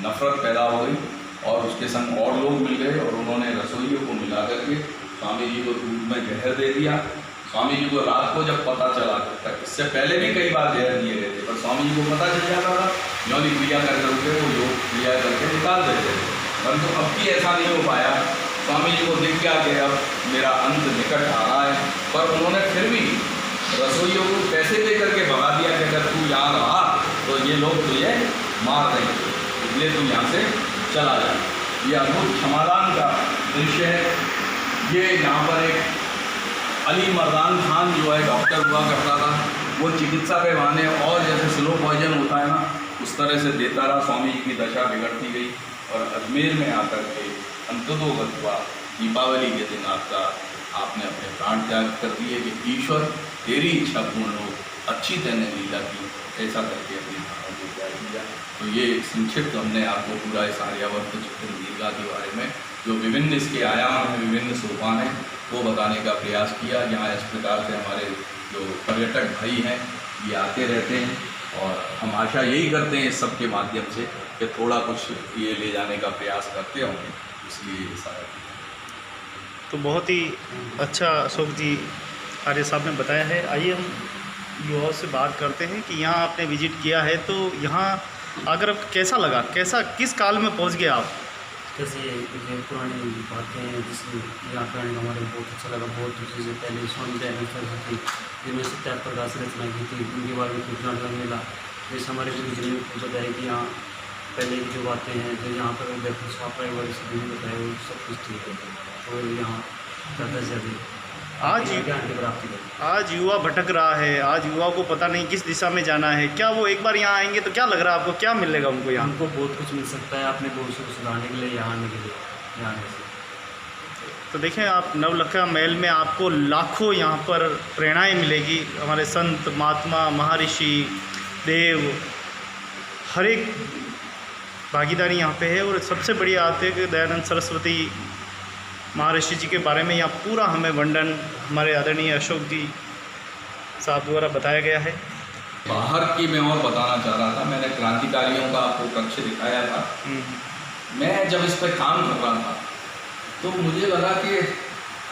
नफरत पैदा हो गई, और उसके संग और लोग मिल गए, और उन्होंने रसोइयों को मिला करके स्वामी जी को दूध में जहर दे दिया। स्वामी जी को रात को जब पता चला, इससे पहले भी कई बार जहर दिए गए थे, पर स्वामी जी को पता चल जाता था, यौन क्रिया कर करके वो योग क्रिया करके निकाल देते थे। परंतु अब भी ऐसा नहीं हो पाया। स्वामी जी को दिख गया कि अब मेरा अंत निकट आ रहा है, पर उन्होंने फिर भी रसोइयों को पैसे दे करके भगा दिया कि अगर तू यहाँ रहा तो ये लोग तुझे मार देंगे, इसलिए तू यहाँ से चला जा। ये अद्भुत क्षमादान का दृश्य है। ये यहाँ पर एक अली मर्दान खान जो है डॉक्टर हुआ करता था, वो चिकित्सा के बहाने और जैसे स्लो पॉइजन होता है ना, उस तरह से देता रहा। स्वामी जी की दशा बिगड़ती गई, और अजमेर में आकर के अंततोगत हुआ। दीपावली के दिन आपने अपने प्राण त्याग कर दिए कि ईश्वर तेरी इच्छा पूर्ण हो, अच्छी तैने लीला की, ऐसा करके अपनी प्राणों को त्याग दिया। तो ये संक्षिप्त हमने आपको पूरा इस आर्यावर्त चित्र दीर्घा के बारे में, जो विभिन्न इसके आयाम हैं, विभिन्न सोपान हैं, वो बताने का प्रयास किया। यहाँ इस प्रकार से हमारे जो पर्यटक भाई हैं ये आते रहते हैं, और हम आशा यही करते हैं इस सब के माध्यम से कि थोड़ा कुछ ये ले जाने का प्रयास करते होंगे, इसलिए सारा। तो बहुत ही अच्छा अशोक जी आर्य साहब ने बताया है। आइए हम युवाओं से बात करते हैं कि यहाँ आपने विजिट किया है, तो यहाँ आकर आपको कैसा लगा, किस काल में पहुँच गए आप? जैसे ये पुरानी बातें हैं, जिसमें यहाँ पर हमारे बहुत अच्छा लगा। बहुत चीज़ें पहले स्वामी दयानंद सरस्वती जिन्होंने सत्यार्थ प्रकाश रचना की थी, उनके बारे में कुछ जानकारी मिला। जैसे हमारे गुरु जी ने बताया कि यहाँ पहले की जो बातें हैं, जो यहाँ पर उदयपुर छापरा वाले सभी ने बताया, वो सब कुछ ठीक है। और यहाँ ज़्यादा से ज़्यादा आज युवा भटक रहा है, आज युवा को पता नहीं किस दिशा में जाना है। क्या वो एक बार यहाँ आएंगे तो क्या लग रहा है आपको, क्या मिलेगा उनको यहाँ? उनको बहुत कुछ मिल सकता है अपने भविष्य को सुधारने के लिए, यहाँ आने के लिए, यहाँ आने से। तो देखें आप, नवलखा महल में आपको लाखों यहाँ पर प्रेरणाएँ मिलेगी। हमारे संत महात्मा महर्षि देव हर एक भागीदारी यहाँ पे है, और सबसे बड़ी बात है कि दयानंद सरस्वती महाऋषि जी के बारे में यहाँ पूरा हमें वर्णन हमारे आदरणीय अशोक जी साहब द्वारा बताया गया है। बाहर की मैं और बताना चाह रहा था, मैंने क्रांतिकारियों का आपको कक्ष दिखाया था। मैं जब इस पर काम कर रहा था तो मुझे लगा कि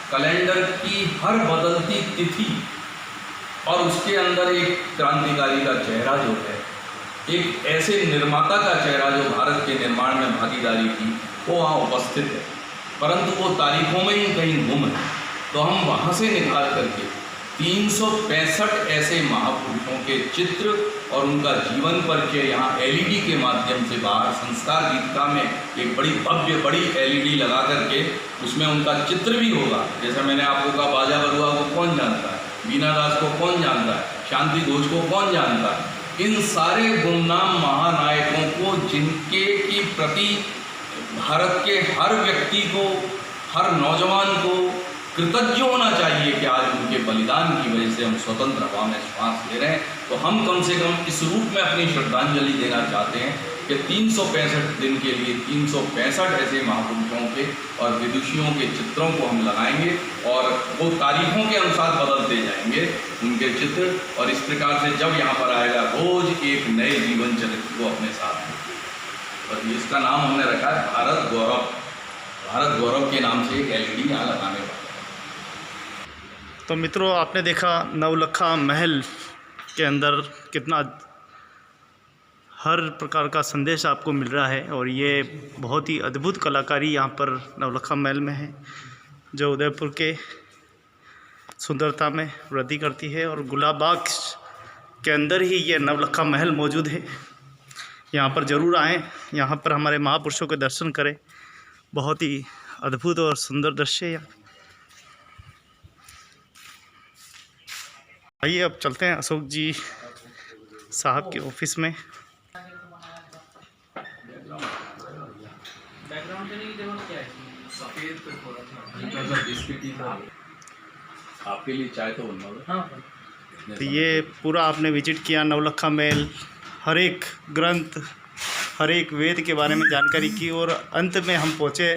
कैलेंडर की हर बदलती तिथि और उसके अंदर एक क्रांतिकारी का चेहरा जो है, एक ऐसे निर्माता का चेहरा जो भारत के निर्माण में भागीदारी की, वो वहाँ उपस्थित है, परंतु वो तारीखों में ही कहीं गुम है। तो हम वहाँ से निकाल करके 365 ऐसे महापुरुषों के चित्र और उनका जीवन परिचय यहाँ एलईडी के माध्यम से बाहर संस्कार गीतिका में एक बड़ी भव्य बड़ी एलईडी लगा करके उसमें उनका चित्र भी होगा। जैसे मैंने आपको कहा, बाजा बरुआ को कौन जानता है, बीना दास को कौन जानता है, शांति घोष को कौन जानता है। इन सारे गुमनाम महानायकों को, जिनके की प्रति भारत के हर व्यक्ति को, हर नौजवान को कृतज्ञ होना चाहिए कि आज उनके बलिदान की वजह से हम स्वतंत्र हवा में श्वास ले रहे हैं। तो हम कम से कम इस रूप में अपनी श्रद्धांजलि देना चाहते हैं कि 365 दिन के लिए 365 ऐसे महापुरुषों के और विदुषियों के चित्रों को हम लगाएंगे और वो तारीखों के अनुसार बदलते जाएंगे उनके चित्र। और इस प्रकार से जब यहाँ पर आएगा, रोज एक नए जीवन चरित्र को अपने साथ। और इसका नाम हमने रखा है भारत गौरव। भारत गौरव के नाम से एक एलईडी यहाँ लगाने वाला। तो मित्रों, आपने देखा नवलखा महल के अंदर कितना हर प्रकार का संदेश आपको मिल रहा है। और ये बहुत ही अद्भुत कलाकारी यहाँ पर नवलखा महल में है, जो उदयपुर के सुंदरता में वृद्धि करती है। और गुलाबबाग के अंदर ही ये नवलखा महल मौजूद है। यहाँ पर ज़रूर आएँ, यहाँ पर हमारे महापुरुषों के दर्शन करें। बहुत ही अद्भुत और सुंदर दृश्य है। आइए अब चलते हैं अशोक जी साहब के ऑफिस में। आपके लिए चाय तो बनवा। तो ये पूरा आपने विजिट किया नवलखा महल, हर एक ग्रंथ, हर एक वेद के बारे में जानकारी की। और अंत में हम पहुँचे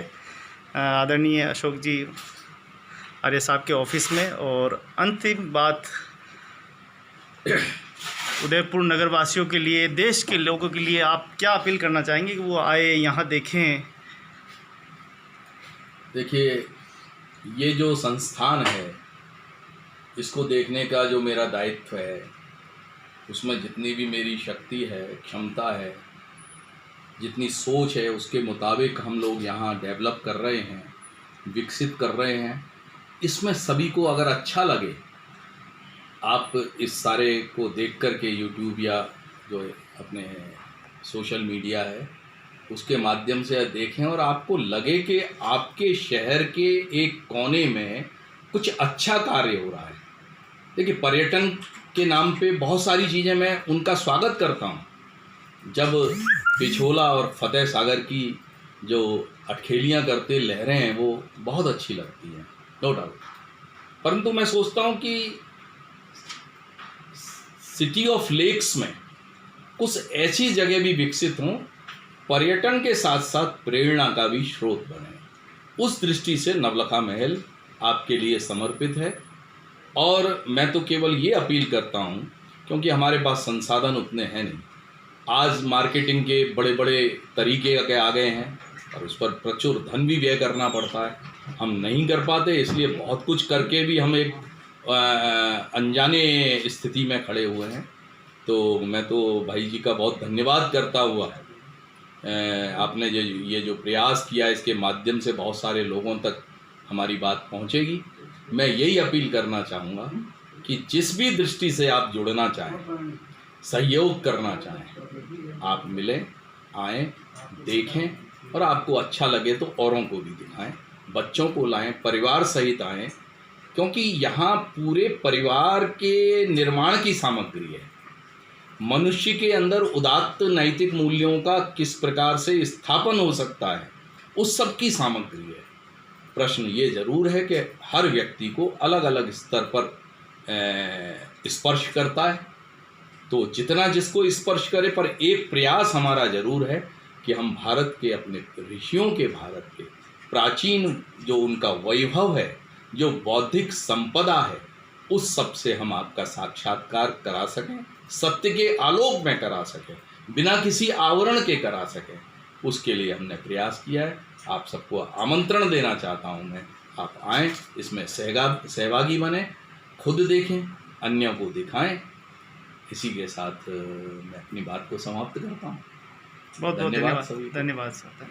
आदरणीय अशोक जी आर्य साहब के ऑफिस में। और अंतिम बात उदयपुर नगरवासियों के लिए, देश के लोगों के लिए आप क्या अपील करना चाहेंगे कि वो आए, यहाँ देखें? देखिए, ये जो संस्थान है, इसको देखने का जो मेरा दायित्व है, उसमें जितनी भी मेरी शक्ति है, क्षमता है, जितनी सोच है, उसके मुताबिक हम लोग यहाँ डेवलप कर रहे हैं, विकसित कर रहे हैं। इसमें सभी को अगर अच्छा लगे, आप इस सारे को देख कर के यूट्यूब या जो अपने सोशल मीडिया है उसके माध्यम से देखें और आपको लगे कि आपके शहर के एक कोने में कुछ अच्छा कार्य हो रहा है। देखिए, पर्यटन के नाम पे बहुत सारी चीज़ें मैं उनका स्वागत करता हूँ। जब पिछोला और फतेह सागर की जो अटखेलियाँ करते लहरें हैं, वो बहुत अच्छी लगती हैं, नो डाउट। परंतु मैं सोचता हूँ कि सिटी ऑफ लेक्स में कुछ ऐसी जगह भी विकसित हों, पर्यटन के साथ साथ प्रेरणा का भी स्रोत बने। उस दृष्टि से नवलखा महल आपके लिए समर्पित है। और मैं तो केवल ये अपील करता हूँ, क्योंकि हमारे पास संसाधन उतने हैं नहीं। आज मार्केटिंग के बड़े बड़े तरीके आ गए हैं और उस पर प्रचुर धन भी व्यय करना पड़ता है। हम नहीं कर पाते, इसलिए बहुत कुछ करके भी हम एक अनजाने स्थिति में खड़े हुए हैं। तो मैं तो भाई जी का बहुत धन्यवाद करता हुआ, आपने ये जो प्रयास किया, इसके माध्यम से बहुत सारे लोगों तक हमारी बात पहुंचेगी। मैं यही अपील करना चाहूँगा कि जिस भी दृष्टि से आप जुड़ना चाहें, सहयोग करना चाहें, आप मिलें, आएँ, देखें और आपको अच्छा लगे तो औरों को भी दिखाएं, बच्चों को लाएं, परिवार सहित आएं, क्योंकि यहाँ पूरे परिवार के निर्माण की सामग्री है। मनुष्य के अंदर उदात्त नैतिक मूल्यों का किस प्रकार से स्थापन हो सकता है, उस सब की सामग्री है। प्रश्न ये जरूर है कि हर व्यक्ति को अलग अलग स्तर पर स्पर्श करता है, तो जितना जिसको स्पर्श करे, पर एक प्रयास हमारा जरूर है कि हम भारत के, अपने ऋषियों के, भारत के प्राचीन जो उनका वैभव है, जो बौद्धिक संपदा है, उस सब से हम आपका साक्षात्कार करा सकें, सत्य के आलोक में करा सकें, बिना किसी आवरण के करा सकें, उसके लिए हमने प्रयास किया है। आप सबको आमंत्रण देना चाहता हूँ मैं, आप आएँ, इसमें सहभागी बने, खुद देखें, अन्यों को दिखाएं। इसी के साथ मैं अपनी बात को समाप्त करता हूँ। बहुत बहुत धन्यवाद सभी धन्यवाद को। धन्यवाद सर।